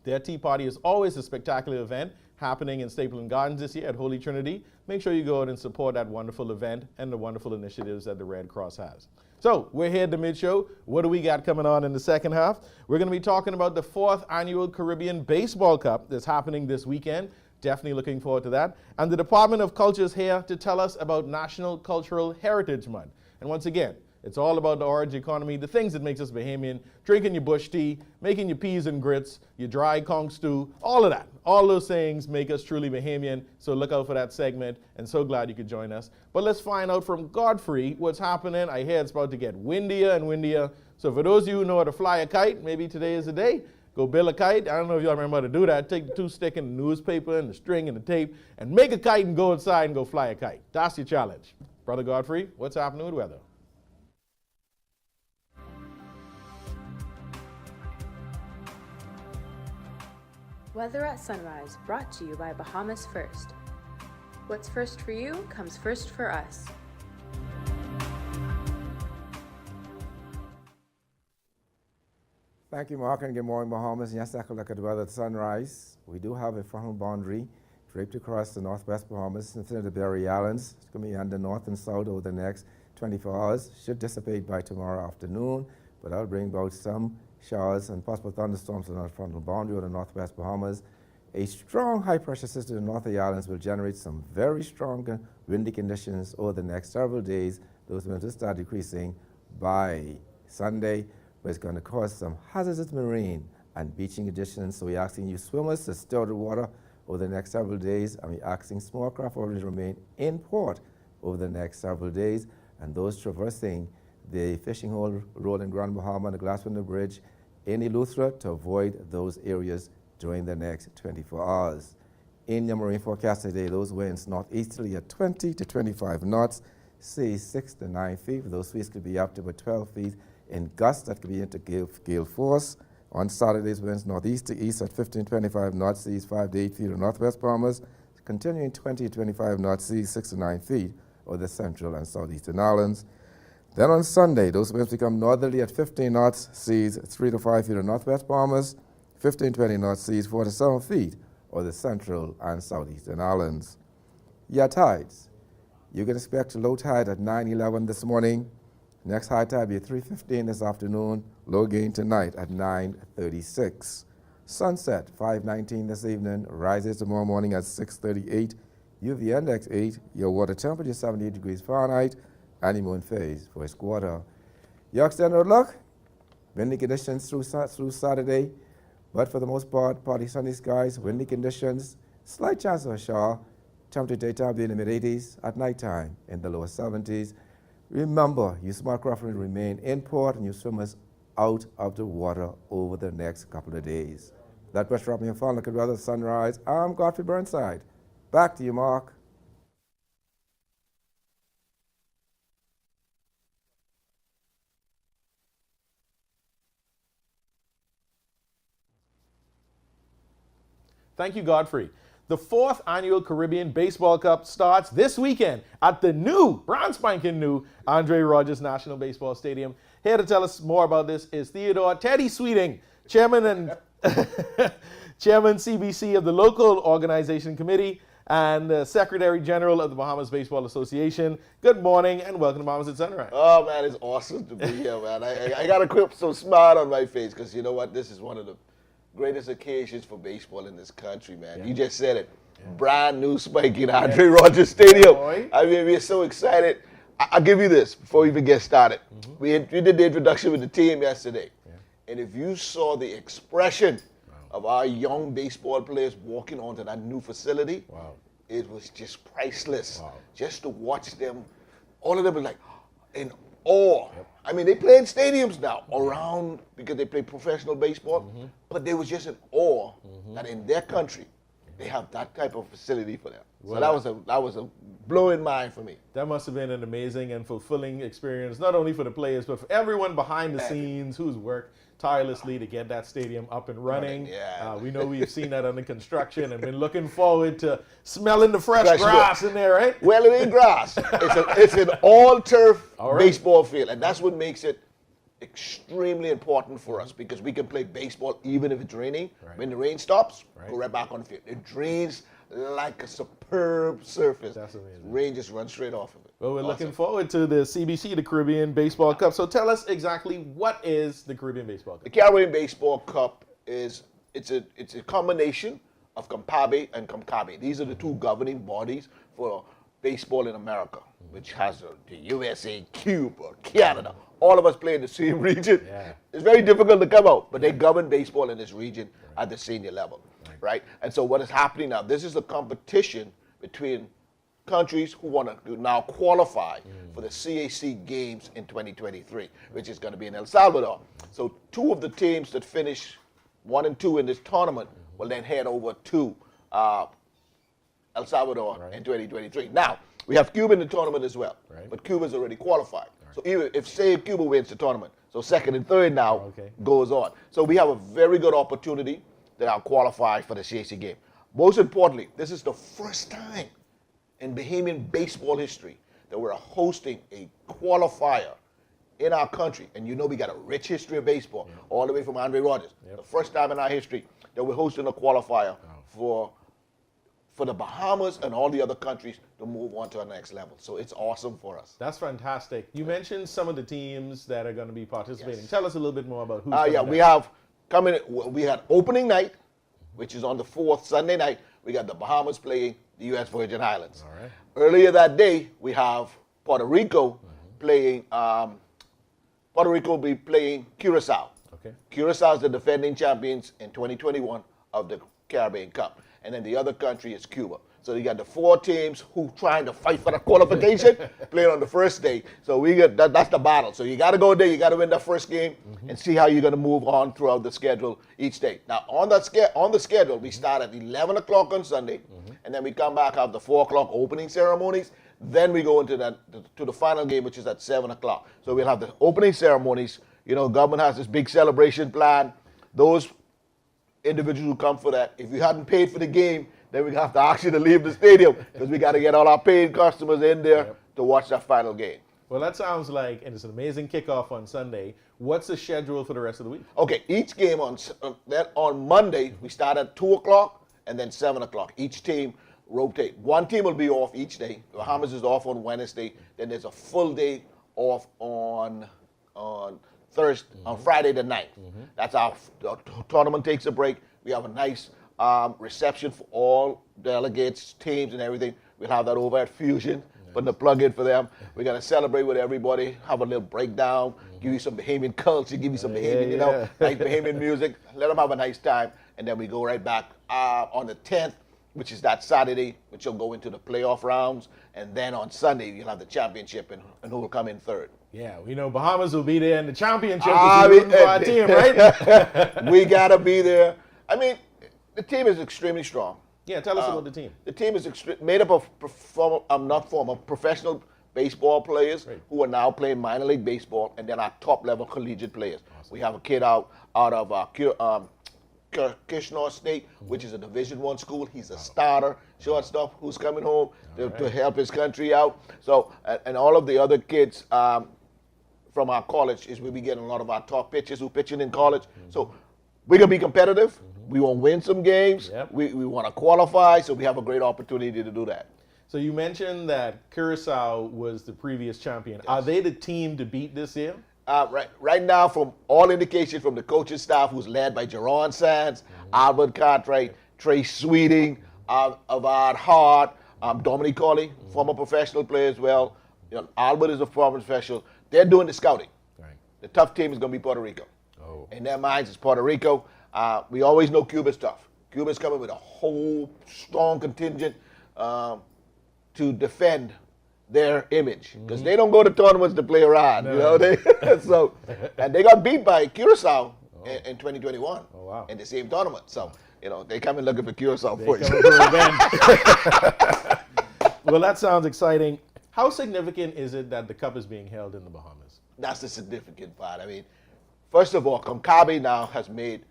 Their tea party is always a spectacular event happening in Stapleton Gardens this year at Holy Trinity. Make sure you go out and support that wonderful event and the wonderful initiatives that the Red Cross has. So we're here at the mid-show. What do we got coming on in the second half? We're going to be talking about the 4th Annual Caribbean Baseball Cup that's happening this weekend. Definitely looking forward to that. And the Department of Culture is here to tell us about National Cultural Heritage Month. And once again, it's all about the orange economy, the things that makes us Bahamian, drinking your bush tea, making your peas and grits, your dry conch stew, all of that. All those things make us truly Bahamian, so look out for that segment, and so glad you could join us. But let's find out from Godfrey what's happening. I hear it's about to get windier and windier. So for those of you who know how to fly a kite, maybe today is the day. Go build a kite. I don't know if y'all remember how to do that. Take the 2-stick and the newspaper and the string and the tape and make a kite and go outside and go fly a kite. That's your challenge. Brother Godfrey, what's happening with weather? Weather at Sunrise, brought to you by Bahamas First. What's first for you comes first for us. Thank you, Mark, and good morning, Bahamas. Yes, I could look at the weather at sunrise. We do have a frontal boundary draped across the northwest Bahamas instead of the Berry Islands. It's going to be under north and south over the next 24 hours. Should dissipate by tomorrow afternoon, but that'll bring about some showers and possible thunderstorms on our frontal boundary of the northwest Bahamas. A strong high-pressure system in the north of the islands will generate some very strong windy conditions over the next several days. Those winds will start decreasing by Sunday, but it's going to cause some hazardous marine and beaching conditions. So we're asking you swimmers to stay out of the water over the next several days, and we're asking small craft owners to remain in port over the next several days, and those traversing the fishing hole road in Grand Bahama and the Glass Window Bridge in Eleuthera to avoid those areas during the next 24 hours. In your marine forecast today, those winds northeasterly at 20 to 25 knots, seas 6 to 9 feet. Those speeds could be up to about 12 feet in gusts that could be into gale force. On Saturday's winds northeast to east at 15 to 25 knots, seas 5 to 8 feet in northwest Bahamas, continuing 20 to 25 knots, seas 6 to 9 feet over the central and southeastern islands. Then on Sunday, those winds become northerly at 15 knots, seas 3 to 5 feet in northwest Bahamas, 15 to 20 knots, seas 4 to 7 feet over the central and southeastern islands. Your tides. You can expect a low tide at 9:11 this morning. Next high tide will be at 3:15 this afternoon. Low gain tonight at 9:36. Sunset 5:19 this evening. Rises tomorrow morning at 6:38. UV index 8. Your water temperature 78 degrees Fahrenheit. Honeymoon phase for its quarter. Your extended outlook, windy conditions through Saturday, but for the most part, partly sunny skies, windy conditions, slight chance of a shower. Temperature daytime be in the mid-80s, at nighttime in the lower 70s. Remember, you smart craft will remain in port and you swimmers out of the water over the next couple of days. That pressure up in your phone, look at weather sunrise. I'm Godfrey Burnside. Back to you, Mark. Thank you, Godfrey. The 4th Annual Caribbean Baseball Cup starts this weekend at the new, brand spanking new, Andre Rogers National Baseball Stadium. Here to tell us more about this is Theodore Teddy Sweeting, Chairman CBC of the local organization committee and Secretary General of the Bahamas Baseball Association. Good morning and welcome to Bahamas at Sunrise. Oh, man, it's awesome to be here, man. I got to quit some smile on my face because you know what? This is one of the greatest occasions for baseball in this country, man. Yeah. You just said it. Yeah. Brand new spiking Andre Rogers Stadium. I mean, we're so excited. I'll give you this before we even get started. Mm-hmm. We did the introduction with the team yesterday. Yeah. And if you saw the expression of our young baseball players walking onto that new facility, it was just priceless. Just to watch them, all of them were like in awe. Yep. I mean, they play in stadiums now around because they play professional baseball, but they was just in awe that in their country, they have that type of facility for them. Well, so that was a blowing mind for me. That must have been an amazing and fulfilling experience, not only for the players, but for everyone behind the scenes who's worked tirelessly to get that stadium up and running. We know we've seen that under construction and been looking forward to smelling the fresh grass in there, right? Well, it ain't grass. It's an all-turf baseball field, and that's what makes it extremely important for us, because we can play baseball even if it's raining. When the rain stops, go right back on the field. It drains like a superb surface. That's amazing. Rain just runs straight off of it. Well, we're looking forward to the CBC, the Caribbean Baseball Cup. So tell us exactly, what is the Caribbean Baseball Cup? The Caribbean Baseball Cup it's a combination of CONCACAF and CONCACAF. These are the two governing bodies for baseball in America, which has the USA, Cuba, Canada. All of us play in the same region. It's very difficult to come out, but they govern baseball in this region at the senior level, right? And so what is happening now, this is a competition between countries who want to now qualify for the CAC games in 2023, which is going to be in El Salvador. So two of the teams that finish 1 and 2 in this tournament will then head over to El Salvador in 2023. Now, we have Cuba in the tournament as well, but Cuba's already qualified. So even if, say, Cuba wins the tournament, so second and third now goes on. So we have a very good opportunity that I'll qualify for the CAC game. Most importantly, this is the first time in Bahamian baseball history that we're hosting a qualifier in our country. And you know we got a rich history of baseball, all the way from Andre Rogers. The first time in our history that we're hosting a qualifier for the Bahamas and all the other countries to move on to our next level. So it's awesome for us. That's fantastic. You mentioned some of the teams that are going to be participating. Tell us a little bit more about who's we have coming. We had opening night, which is on the 4th, Sunday night. We got the Bahamas playing the U.S. Virgin Islands. All right. Earlier that day, we have Puerto Rico playing. Puerto Rico will be playing Curacao. Okay. Curacao is the defending champions in 2021 of the Caribbean Cup. And then the other country is Cuba. So you got the 4 teams who trying to fight for the qualification playing on the first day. So we get that's the battle. So you got to go there. You got to win that first game and see how you're going to move on throughout the schedule each day. Now on the schedule, we start at 11 o'clock on Sunday, and then we come back after the 4 o'clock opening ceremonies. Then we go into to the final game, which is at 7 o'clock. So we'll have the opening ceremonies. You know, government has this big celebration plan. Those individuals who come for that, if you hadn't paid for the game, then we have to ask you to leave the stadium, because we got to get all our paid customers in there to watch that final game. Well, that sounds like, and it's an amazing kickoff on Sunday. What's the schedule for the rest of the week? Okay, each game on Monday, we start at 2 o'clock and then 7 o'clock. Each team rotate. One team will be off each day. The Bahamas is off on Wednesday. Then there's a full day off on Thursday, on Friday the 9th. That's our tournament takes a break. We have a nice reception for all delegates, teams, and everything. We'll have that over at Fusion, putting the plug in for them. We're going to celebrate with everybody, have a little breakdown, give you some Bahamian culture, give you some Bahamian, nice Bahamian music. Let them have a nice time, and then we go right back on the 10th, which is that Saturday, which will go into the playoff rounds. And then on Sunday, you'll have the championship, and who will come in third. Yeah, we know Bahamas will be there in the championship. Our team, right? We got to be there. I mean, the team is extremely strong. Yeah, tell us about the team. The team is made up of professional baseball players who are now playing minor league baseball, and then our top-level collegiate players. Awesome. We have a kid out of Kirshner State, which is a Division I school. He's a starter, shortstop, who's coming home to help his country out. So, and all of the other kids from our college we'll be getting a lot of our top pitchers who pitching in college. So we're going to be competitive. We want to win some games. We want to qualify, so we have a great opportunity to do that. So you mentioned that Curacao was the previous champion. Yes. Are they the team to beat this year? Right now, from all indications from the coaching staff, who's led by Jerron Sands, Albert Cartwright, Trey Sweeting, Avad Hart, Dominic Colley, former professional player as well. You know, Albert is a former professional. They're doing the scouting. Right. The tough team is going to be Puerto Rico. Oh. In their minds, it's Puerto Rico. We always know Cuba's tough. Cuba's coming with a whole strong contingent to defend their image, because they don't go to tournaments to play around. No. You know, and they got beat by Curacao in 2021 in the same tournament. So You know, they come in looking for Curacao They first. come for revenge. Well, that sounds exciting. How significant is it that the Cup is being held in the Bahamas? That's the significant part. I mean, first of all, Comcabe now has made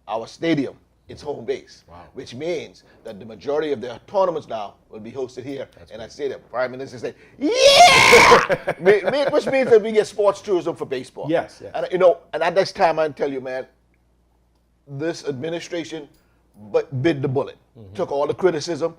our stadium its home base, which means that the majority of their tournaments now will be hosted here. And I say that Prime Minister said, yeah! Which means that we get sports tourism for baseball. Yes, yes. And, you know, and at this time, I tell you, man, this administration bit the bullet, took all the criticism,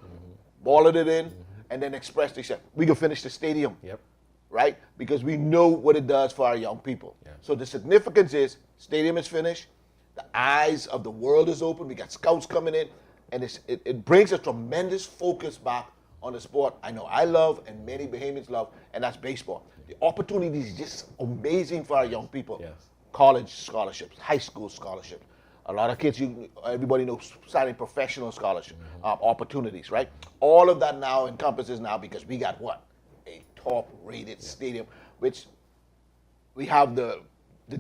balled it in, and then expressed, they said, we can finish the stadium. Yep. Right? Because we know what it does for our young people. Yeah. So the significance is, stadium is finished, the eyes of the world is open, we got scouts coming in, and it brings a tremendous focus back on the sport I know I love and many Bahamians love, and that's baseball. The opportunity is just amazing for our young people. Yes. College scholarships, high school scholarships. A lot of kids, everybody knows, signing professional scholarship opportunities, right? All of that now encompasses now because we got what? A top-rated stadium, which we have the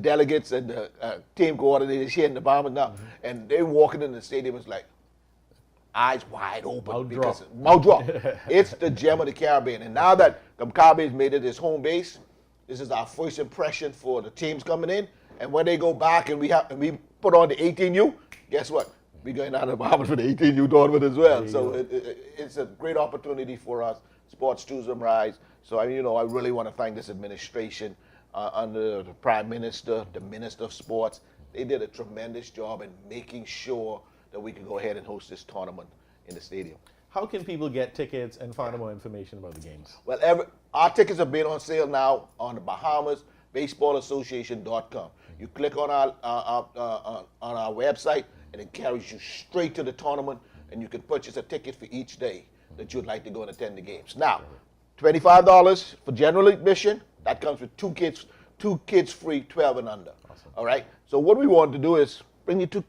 delegates and the team coordinators here in the Bahamas now, and they're walking in the stadium, it's like eyes wide open. Mouth drop. It's the gem of the Caribbean. And now that Comcabe has made it his home base, this is our first impression for the teams coming in. And when they go back and we put on the 18U, guess what? We're going down to the Bahamas for the 18U tournament as well. So it's a great opportunity for us. Sports tourism rise. So I really want to thank this administration under the Prime Minister, the Minister of Sports. They did a tremendous job in making sure that we can go ahead and host this tournament in the stadium. How can people get tickets and find out more information about the games? Well, our tickets are being on sale now on the BahamasBaseballAssociation.com. You click on our website, and it carries you straight to the tournament, and you can purchase a ticket for each day that you'd like to go and attend the games. Now, $25 for general admission. That comes with two kids free, 12 and under. Awesome. All right. So what we want to do is bring your two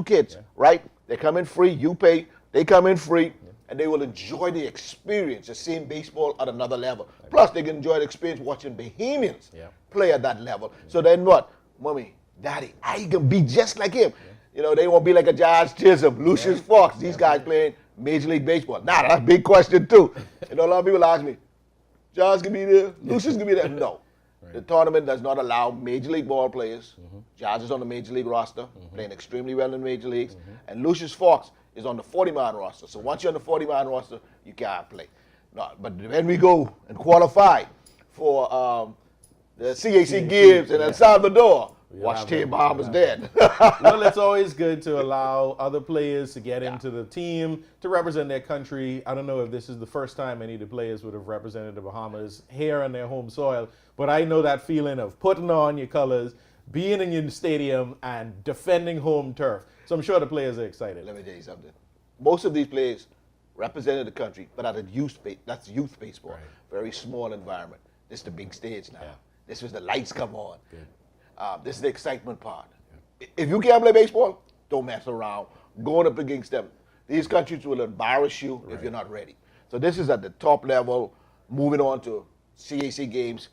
kids, right? They come in free. You pay. They come in free, and they will enjoy the experience of seeing baseball at another level. Plus, they can enjoy the experience watching Bahamians play at that level. So then what? Mommy, Daddy, I can be just like him. You know, they won't be like a Josh Chisholm, Lucius Fox. These guys playing Major League Baseball. Now, that's a big question, too. You know, a lot of people ask me, Josh can be there, Lucius can be there. No. The tournament does not allow Major League ball players. Josh is on the Major League roster, playing extremely well in Major Leagues. And Lucius Fox is on the 40-man roster. So once you're on the 40-man roster, you can't play. No, but when we go and qualify for the CAC Gibbs in El Salvador, watch Team Bahamas dead. Well, it's always good to allow other players to get into the team to represent their country. I don't know if this is the first time any of the players would have represented the Bahamas here on their home soil, but I know that feeling of putting on your colors, being in your stadium, and defending home turf. So I'm sure the players are excited. Let me tell you something. Most of these players represented the country, but at a youth baseball. Right. Very small environment. This is the big stage now. This is the lights come on. This is the excitement part. If you can't play baseball, don't mess around. Going up against them. These countries will embarrass you if you're not ready. So this is at the top level, moving on to CAC games,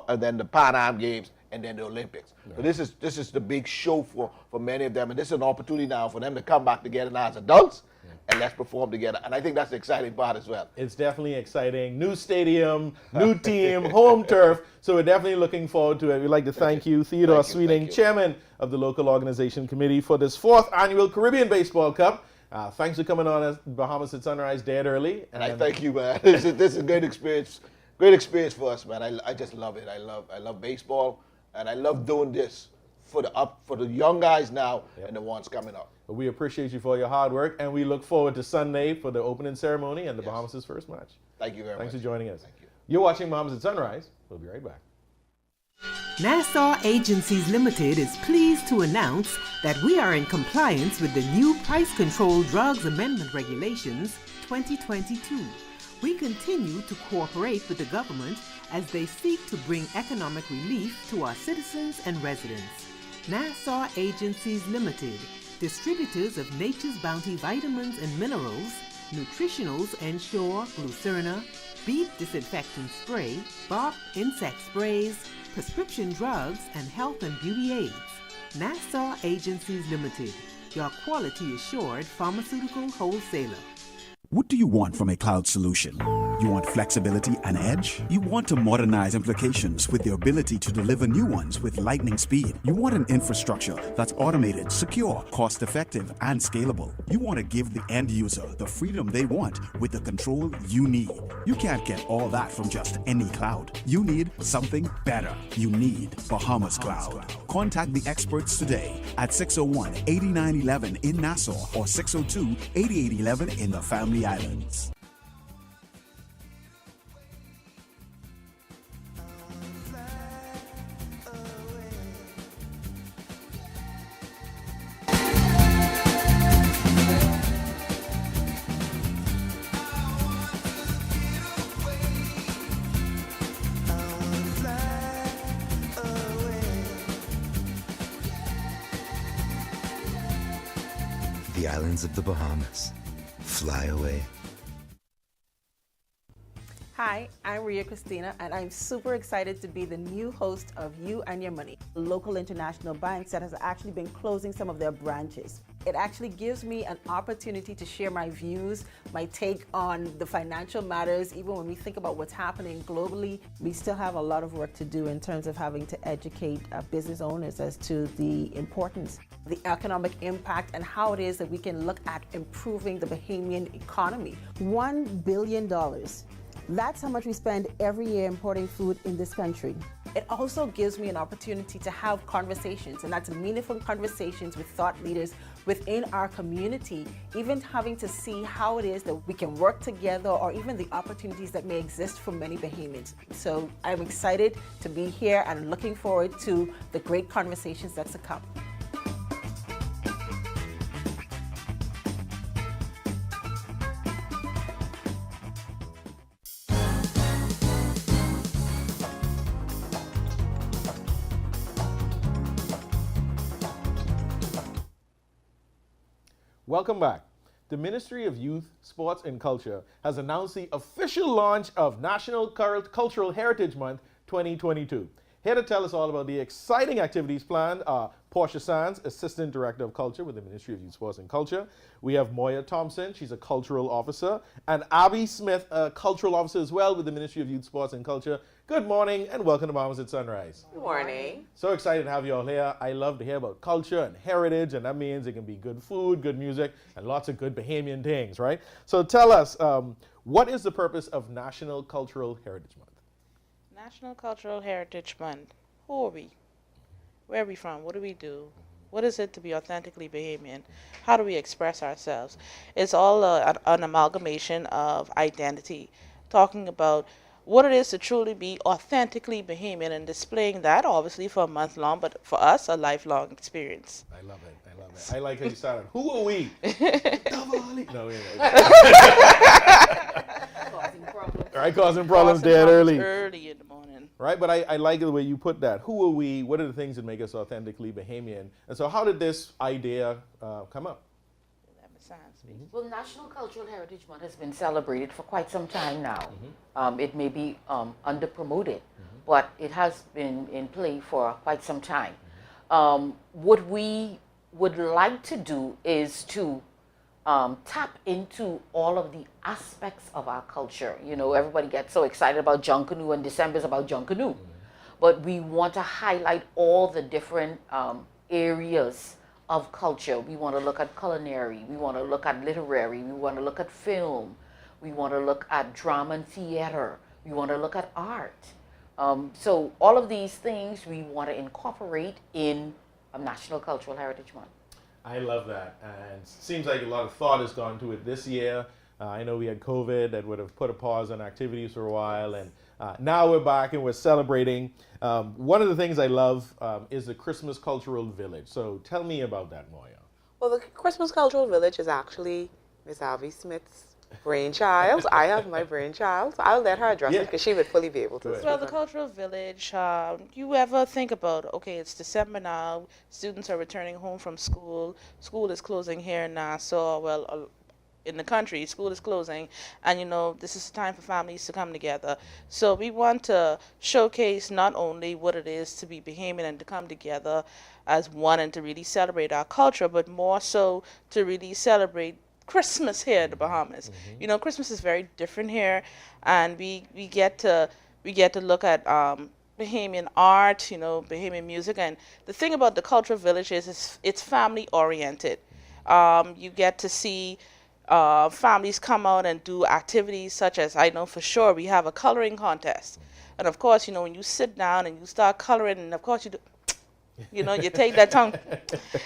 and then the Pan Am games, and then the Olympics. So this is the big show for many of them, and this is an opportunity now for them to come back together now as adults, and let's perform together. And I think that's the exciting part as well. It's definitely exciting. New stadium, new team, home turf. So we're definitely looking forward to it. We'd like to thank you, Theodore Sweeting, Chairman of the local organization committee for this 4th annual Caribbean Baseball Cup. Thanks for coming on as Bahamas at Sunrise dead early. And I thank you, man. This is a great experience. Great experience for us, man. I just love it. I love baseball, and I love doing this for the young guys now and the ones coming up. But we appreciate you for your hard work, and we look forward to Sunday for the opening ceremony and the Bahamas' first match. Thank you very much. Thanks for joining us. Thank you. You're watching Bahamas at Sunrise. We'll be right back. Nassau Agencies Limited is pleased to announce that we are in compliance with the new Price Control Drugs Amendment Regulations 2022. We continue to cooperate with the government as they seek to bring economic relief to our citizens and residents. Nassau Agencies Limited, distributors of Nature's Bounty vitamins and minerals, nutritionals Ensure, Glucerna, beef disinfectant spray, bark insect sprays, prescription drugs, and health and beauty aids. Nassau Agencies Limited, your quality assured pharmaceutical wholesaler. What do you want from a cloud solution? You want flexibility and edge? You want to modernize applications with the ability to deliver new ones with lightning speed. You want an infrastructure that's automated, secure, cost-effective, and scalable. You want to give the end user the freedom they want with the control you need. You can't get all that from just any cloud. You need something better. You need Bahamas Cloud. Contact the experts today at 601-8911 in Nassau or 602-8811 in the Family Islands. The islands of the Bahamas. Fly away. Hi, I'm Ria Christina, and I'm super excited to be the new host of You and Your Money, a local international bank that has actually been closing some of their branches. It actually gives me an opportunity to share my views, my take on the financial matters. Even when we think about what's happening globally, we still have a lot of work to do in terms of having to educate business owners as to the importance, the economic impact, and how it is that we can look at improving the Bahamian economy. $1 billion. That's how much we spend every year importing food in this country. It also gives me an opportunity to have conversations, and that's meaningful conversations with thought leaders within our community, even having to see how it is that we can work together or even the opportunities that may exist for many Bahamians. So I'm excited to be here and looking forward to the great conversations that's to come. Welcome back. The Ministry of Youth, Sports and Culture has announced the official launch of National Cultural Heritage Month 2022. Here to tell us all about the exciting activities planned are Portia Sands, Assistant Director of Culture with the Ministry of Youth, Sports and Culture. We have Moya Thompson, she's a cultural officer, and Abby Smith, a cultural officer as well with the Ministry of Youth, Sports and Culture. Good morning and welcome to Bahamas at Sunrise. Good morning. So excited to have you all here. I love to hear about culture and heritage, and that means it can be good food, good music, and lots of good Bahamian things, right? So tell us, what is the purpose of National Cultural Heritage Month? National Cultural Heritage Month. Who are we? Where are we from? What do we do? What is it to be authentically Bahamian? How do we express ourselves? It's all an amalgamation of identity, talking about what it is to truly be authentically Bahamian and displaying that obviously for a month long, but for us, a lifelong experience. I love it. I love it. I like how you started. Who are we? No, right, causing problems dead early. Early in the morning. Right, but I like the way you put that. Who are we? What are the things that make us authentically Bahamian? And so how did this idea come up? Well, National Cultural Heritage Month has been celebrated for quite some time now. It may be under-promoted, but it has been in play for quite some time. What we would like to do is to tap into all of the aspects of our culture. You know, everybody gets so excited about Junkanoo, and December is about Junkanoo. But we want to highlight all the different areas of culture. We want to look at culinary, we want to look at literary, we want to look at film, we want to look at drama and theater, we want to look at art. So all of these things we want to incorporate in National Cultural Heritage Month. I love that, and it seems like a lot of thought has gone to it this year. I know we had COVID that would have put a pause on activities for a while, and now we're back and we're celebrating. One of the things I love is the Christmas Cultural Village. So tell me about that, Moya. Well, the Christmas Cultural Village is actually Miss Abby Smith's brainchild. I have my brainchild. So I'll let her address it because she would fully be able to. Well, the Cultural Village, you ever think about, okay, it's December now, students are returning home from school, school is closing here in Nassau. Well, in the country. School is closing, and this is time for families to come together. So we want to showcase not only what it is to be Bahamian and to come together as one and to really celebrate our culture, but more so to really celebrate Christmas here in the Bahamas. Christmas is very different here, and we get to look at Bahamian art, Bahamian music, and the thing about the cultural village is it's family oriented. You get to see families come out and do activities such as, I know for sure, we have a coloring contest. And of course, when you sit down and you start coloring, and of course you do, you take that tongue.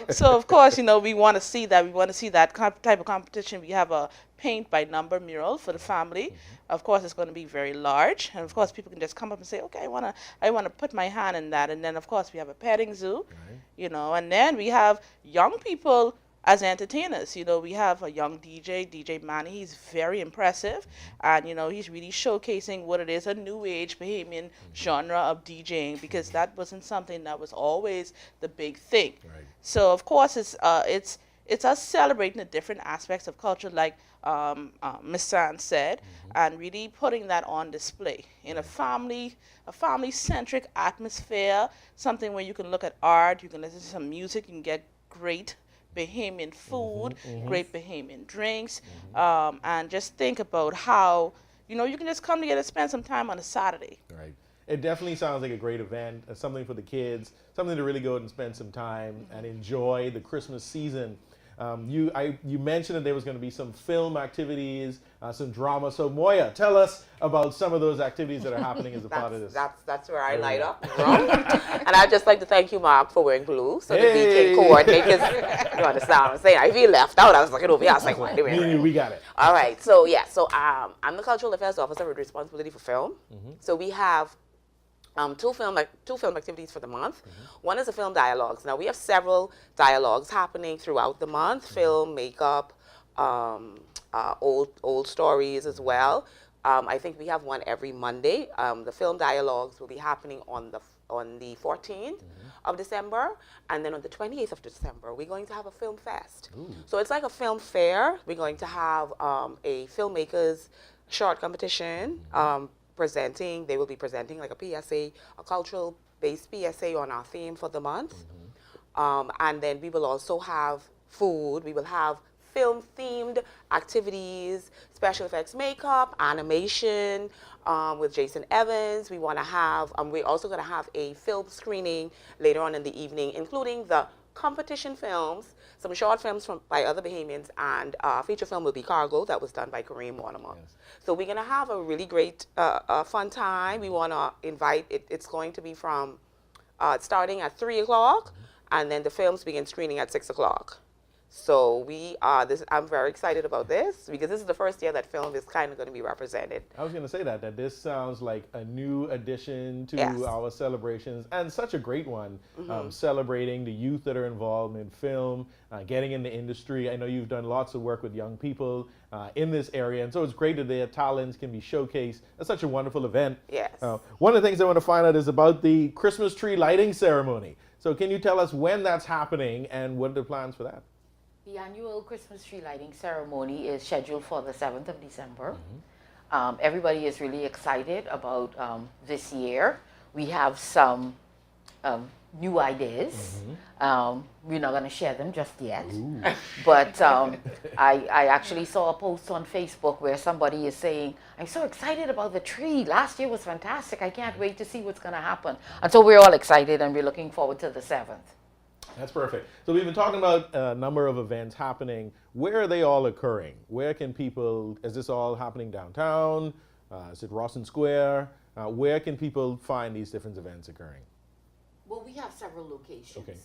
So of course, we want to see that. We want to see that type of competition. We have a paint by number mural for the family. Of course, it's going to be very large, and of course, people can just come up and say, okay, I wanna put my hand in that. And then of course, we have a petting zoo, and then we have young people as entertainers. We have a young DJ Manny. He's very impressive, and he's really showcasing what it is, a new age Bahamian genre of DJing, because that wasn't something that was always the big thing. Right. So of course, it's us celebrating the different aspects of culture, like Miss Sands said, and really putting that on display in a family-centric atmosphere, something where you can look at art, you can listen to some music, you can get great Bahamian food, great Bahamian drinks, and just think about how, you can just come together and spend some time on a Saturday. Right. It definitely sounds like a great event, something for the kids, something to really go out and spend some time and enjoy the Christmas season. You mentioned that there was going to be some film activities, some drama. So Moya, tell us about some of those activities that are happening as a part of this. That's where I light up. And I'd just like to thank you, Mark, for wearing blue, so that we can coordinate. You understand what I'm saying? I feel left out. I was looking over here. I was like, why do we got it. All right. So I'm the Cultural Affairs Officer with responsibility for film. So we have two film activities for the month. One is a film dialogues. Now we have several dialogues happening throughout the month. Film, makeup, old stories as well. I think we have one every Monday. The film dialogues will be happening on the 14th of December, and then on the 28th of December we're going to have a film fest. So it's like a film fair. We're going to have a filmmakers short competition. They will be presenting like a PSA, a cultural-based PSA on our theme for the month. And then we will also have food. We will have film-themed activities, special effects makeup, animation with Jason Evans. We're also going to have a film screening later on in the evening, including the competition films, some short films by other Bahamians, and feature film will be Cargo, that was done by Kareem Mortimer. Yes. So we're going to have a really great, fun time. We want to invite, it's going to be from starting at 3 o'clock, and then the films begin screening at 6 o'clock. So I'm very excited about this, because this is the first year that film is kind of going to be represented. I was going to say that this sounds like a new addition to our celebrations, and such a great one, celebrating the youth that are involved in film, getting in the industry. I know you've done lots of work with young people in this area, and so it's great that their talents can be showcased. That's such a wonderful event. Yes. One of the things I want to find out is about the Christmas tree lighting ceremony. So can you tell us when that's happening and what are the plans for that? The annual Christmas tree lighting ceremony is scheduled for the 7th of December. Everybody is really excited about this year. We have some new ideas. We're not going to share them just yet. But I actually saw a post on Facebook where somebody is saying, I'm so excited about the tree. Last year was fantastic. I can't wait to see what's going to happen. And so we're all excited, and we're looking forward to the 7th. That's perfect. So we've been talking about a number of events happening. Where are they all occurring? Where can people, is this all happening downtown? Is it Rawson Square? Where can people find these different events occurring? Well, we have several locations. Okay.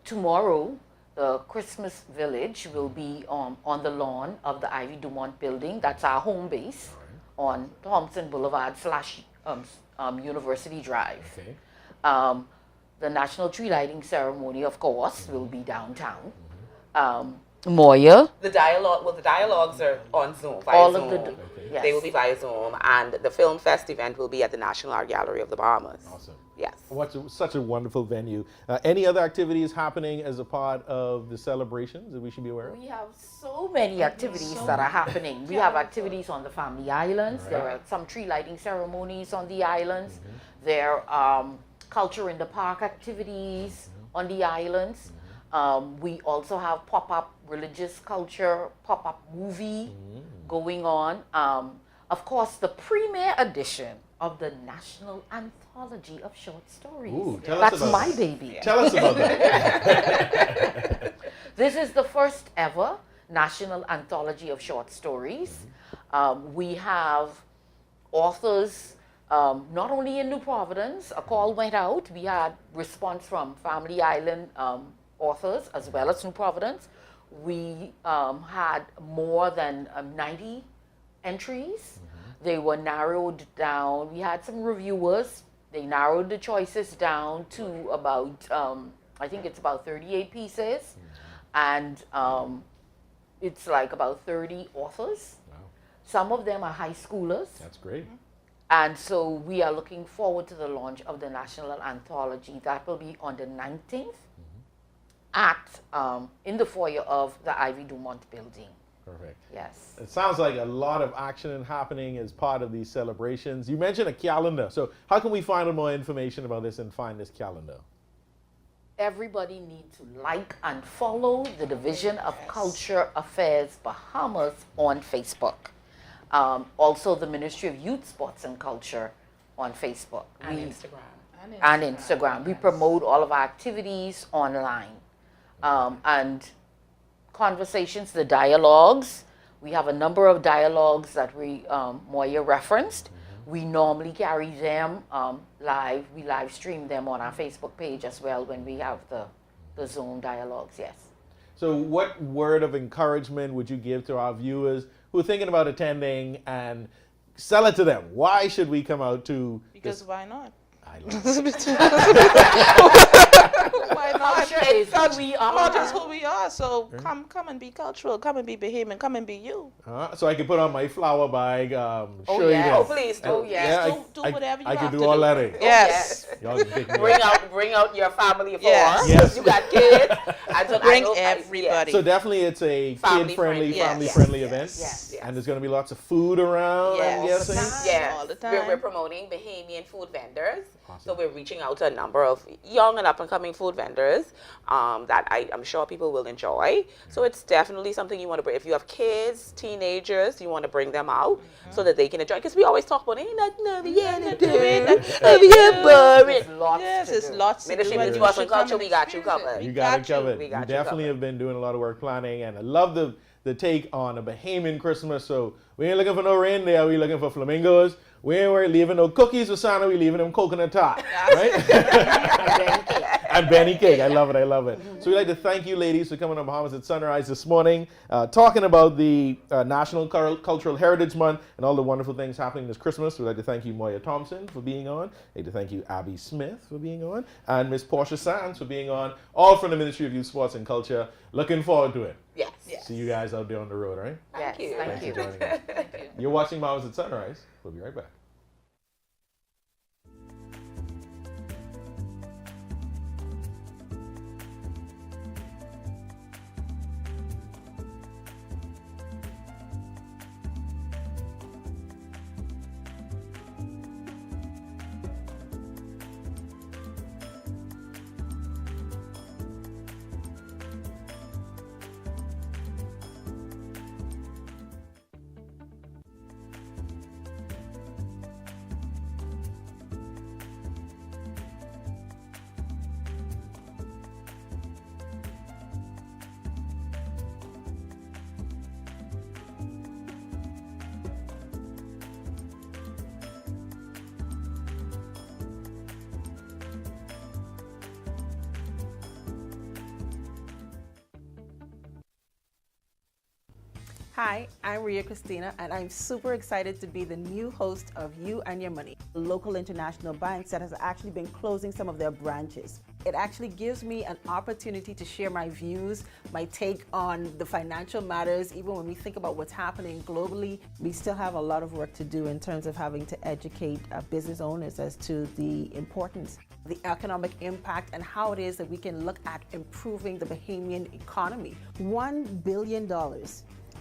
Tomorrow, the Christmas Village will be on the lawn of the Ivy Dumont building. That's our home base on Thompson Boulevard / University Drive. Okay. The National Tree Lighting Ceremony, of course, will be downtown. Moya. The dialogues are on Zoom. All of the Yes. They will be via Zoom, and the Film Fest event will be at the National Art Gallery of the Bahamas. Awesome. Yes. Such a wonderful venue. Any other activities happening as a part of the celebrations that we should be aware of? We have so many activities that are happening. We have activities on the family islands. Right. There are some tree lighting ceremonies on the islands. There are culture in the park activities on the islands. We also have pop-up religious culture, pop-up movie going on. Of course, the premiere edition of the National Anthology of Short Stories. Ooh, That's my baby. Tell us about that. This is the first ever National Anthology of Short Stories. We have authors not only in New Providence. A call went out. We had response from Family Island authors as well as New Providence. We had more than 90 entries. They were narrowed down. We had some reviewers. They narrowed the choices down to about, I think it's about 38 pieces. And it's like about 30 authors. Wow. Some of them are high schoolers. That's great. And so we are looking forward to the launch of the National Anthology. That will be on the 19th at, in the foyer of the Ivy Dumont building. Perfect. Yes. It sounds like a lot of action happening as part of these celebrations. You mentioned a calendar. So how can we find out more information about this and find this calendar? Everybody needs to like and follow the Division of Culture Affairs Bahamas on Facebook. Also the Ministry of Youth, Sports and Culture on Facebook. And Instagram. And Instagram. We promote all of our activities online. And conversations, the dialogues. We have a number of dialogues that we, Moya referenced. We normally carry them live. We live stream them on our Facebook page as well when we have the Zoom dialogues, yes. So what word of encouragement would you give to our viewers who are thinking about attending, and sell it to them? Why should we come out to Because why not? I Why not? Culture is who we are. Culture is who we are. So come and be cultural. Come and be Bahamian. Come and be you. So I can put on my flower bag. Oh, yes. Oh, please. Oh, yes. Yeah, do whatever you I have can to do all do. that. Eh? Yes. Y'all can pick me up. Bring out your family of four. Yes. You got kids. And so Bring everybody. So definitely it's a kid-friendly, family-friendly event. Yes. And there's going to be lots of food around, I'm guessing. Yes. All the time. We're promoting Bahamian food vendors. Awesome. So we're reaching out to a number of young and up-and-coming food vendors that I'm sure people will enjoy. So it's definitely something you want to bring. If you have kids, teenagers, you want to bring them out so that they can enjoy. Because we always talk about, ain't nothing over here to do. Over here boring. There's lots to do. Ministry of Youth and Culture, we got you covered. You got it covered. You definitely have been doing a lot of work planning, and I love the take on a Bahamian Christmas. So we ain't looking for no reindeer, we looking for flamingos. We ain't leaving no cookies for Santa, we leaving them coconut tart, right? And Benny cake. I love it. So we'd like to thank you ladies for coming on Bahamas at Sunrise this morning, talking about the National Cultural Heritage Month and all the wonderful things happening this Christmas. We'd like to thank you, Moya Thompson, for being on. We'd like to thank you, Abby Smith, for being on, and Miss Portia Sands for being on, all from the Ministry of Youth, Sports and Culture. Looking forward to it. Yes. See you guys out there on the road, all right? Thank you. Thanks for joining us. You're watching Bahamas at Sunrise. We'll be right back. Hi, I'm Ria Christina, and I'm super excited to be the new host of You and Your Money, a local international bank that has actually been closing some of their branches. It actually gives me an opportunity to share my views, my take on the financial matters. Even when we think about what's happening globally, we still have a lot of work to do in terms of having to educate business owners as to the importance, the economic impact, and how it is that we can look at improving the Bahamian economy. $1 billion.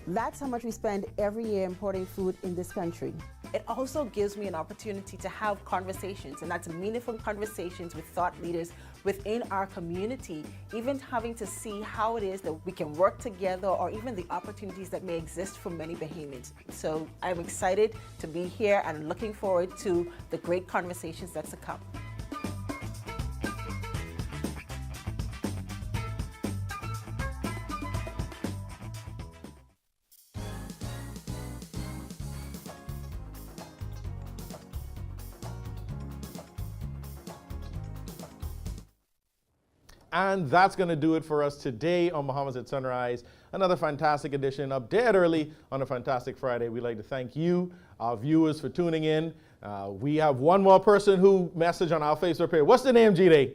That's how much we spend every year importing food in this country. It also gives me an opportunity to have conversations, and that's meaningful conversations with thought leaders within our community, even having to see how it is that we can work together or even the opportunities that may exist for many Bahamians. So I'm excited to be here and looking forward to the great conversations that's to come. And that's going to do it for us today on Bahamas at Sunrise. Another fantastic edition up dead early on a fantastic Friday. We'd like to thank you, our viewers, for tuning in. We have one more person who messaged on our Facebook page. What's the name, G-Day?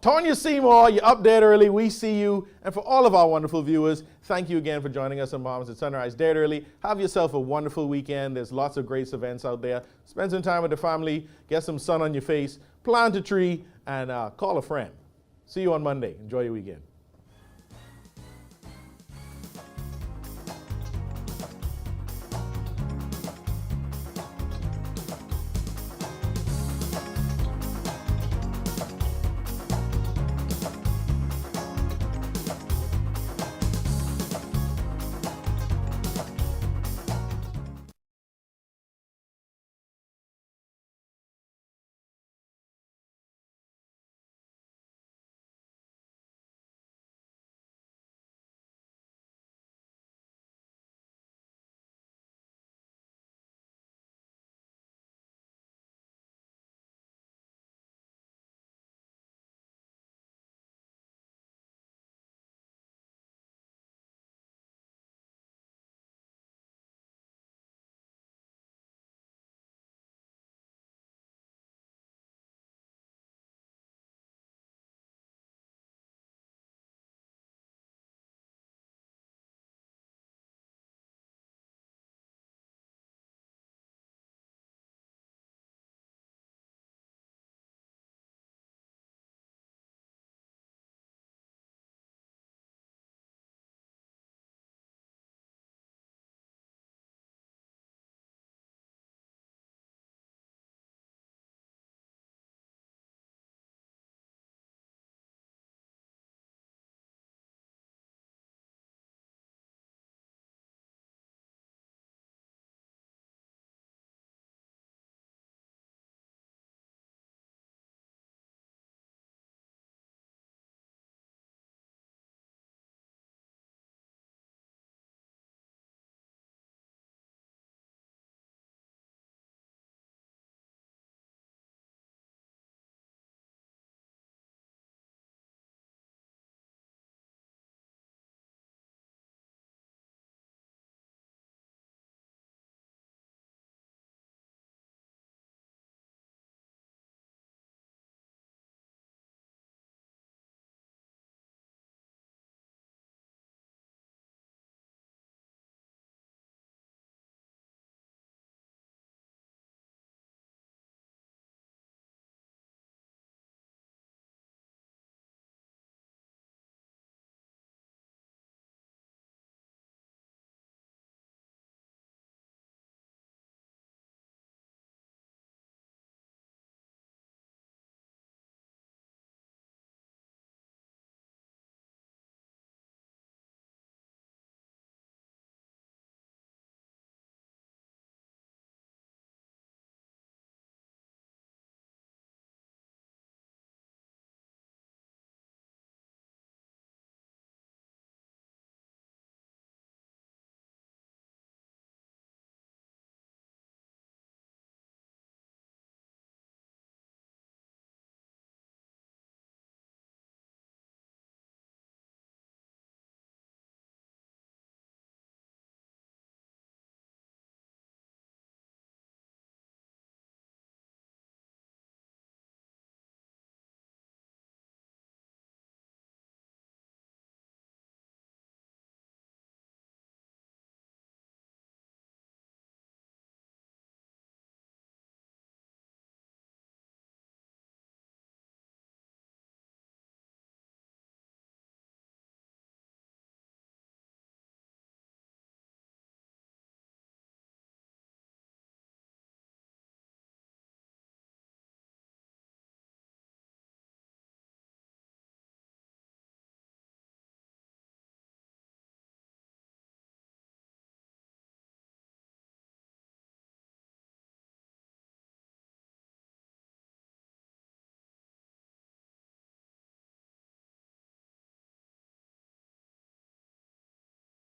Tonya Seymour, you're up dead early. We see you. And for all of our wonderful viewers, thank you again for joining us on Bahamas at Sunrise dead early. Have yourself a wonderful weekend. There's lots of great events out there. Spend some time with the family, get some sun on your face, plant a tree, and call a friend. See you on Monday. Enjoy your weekend.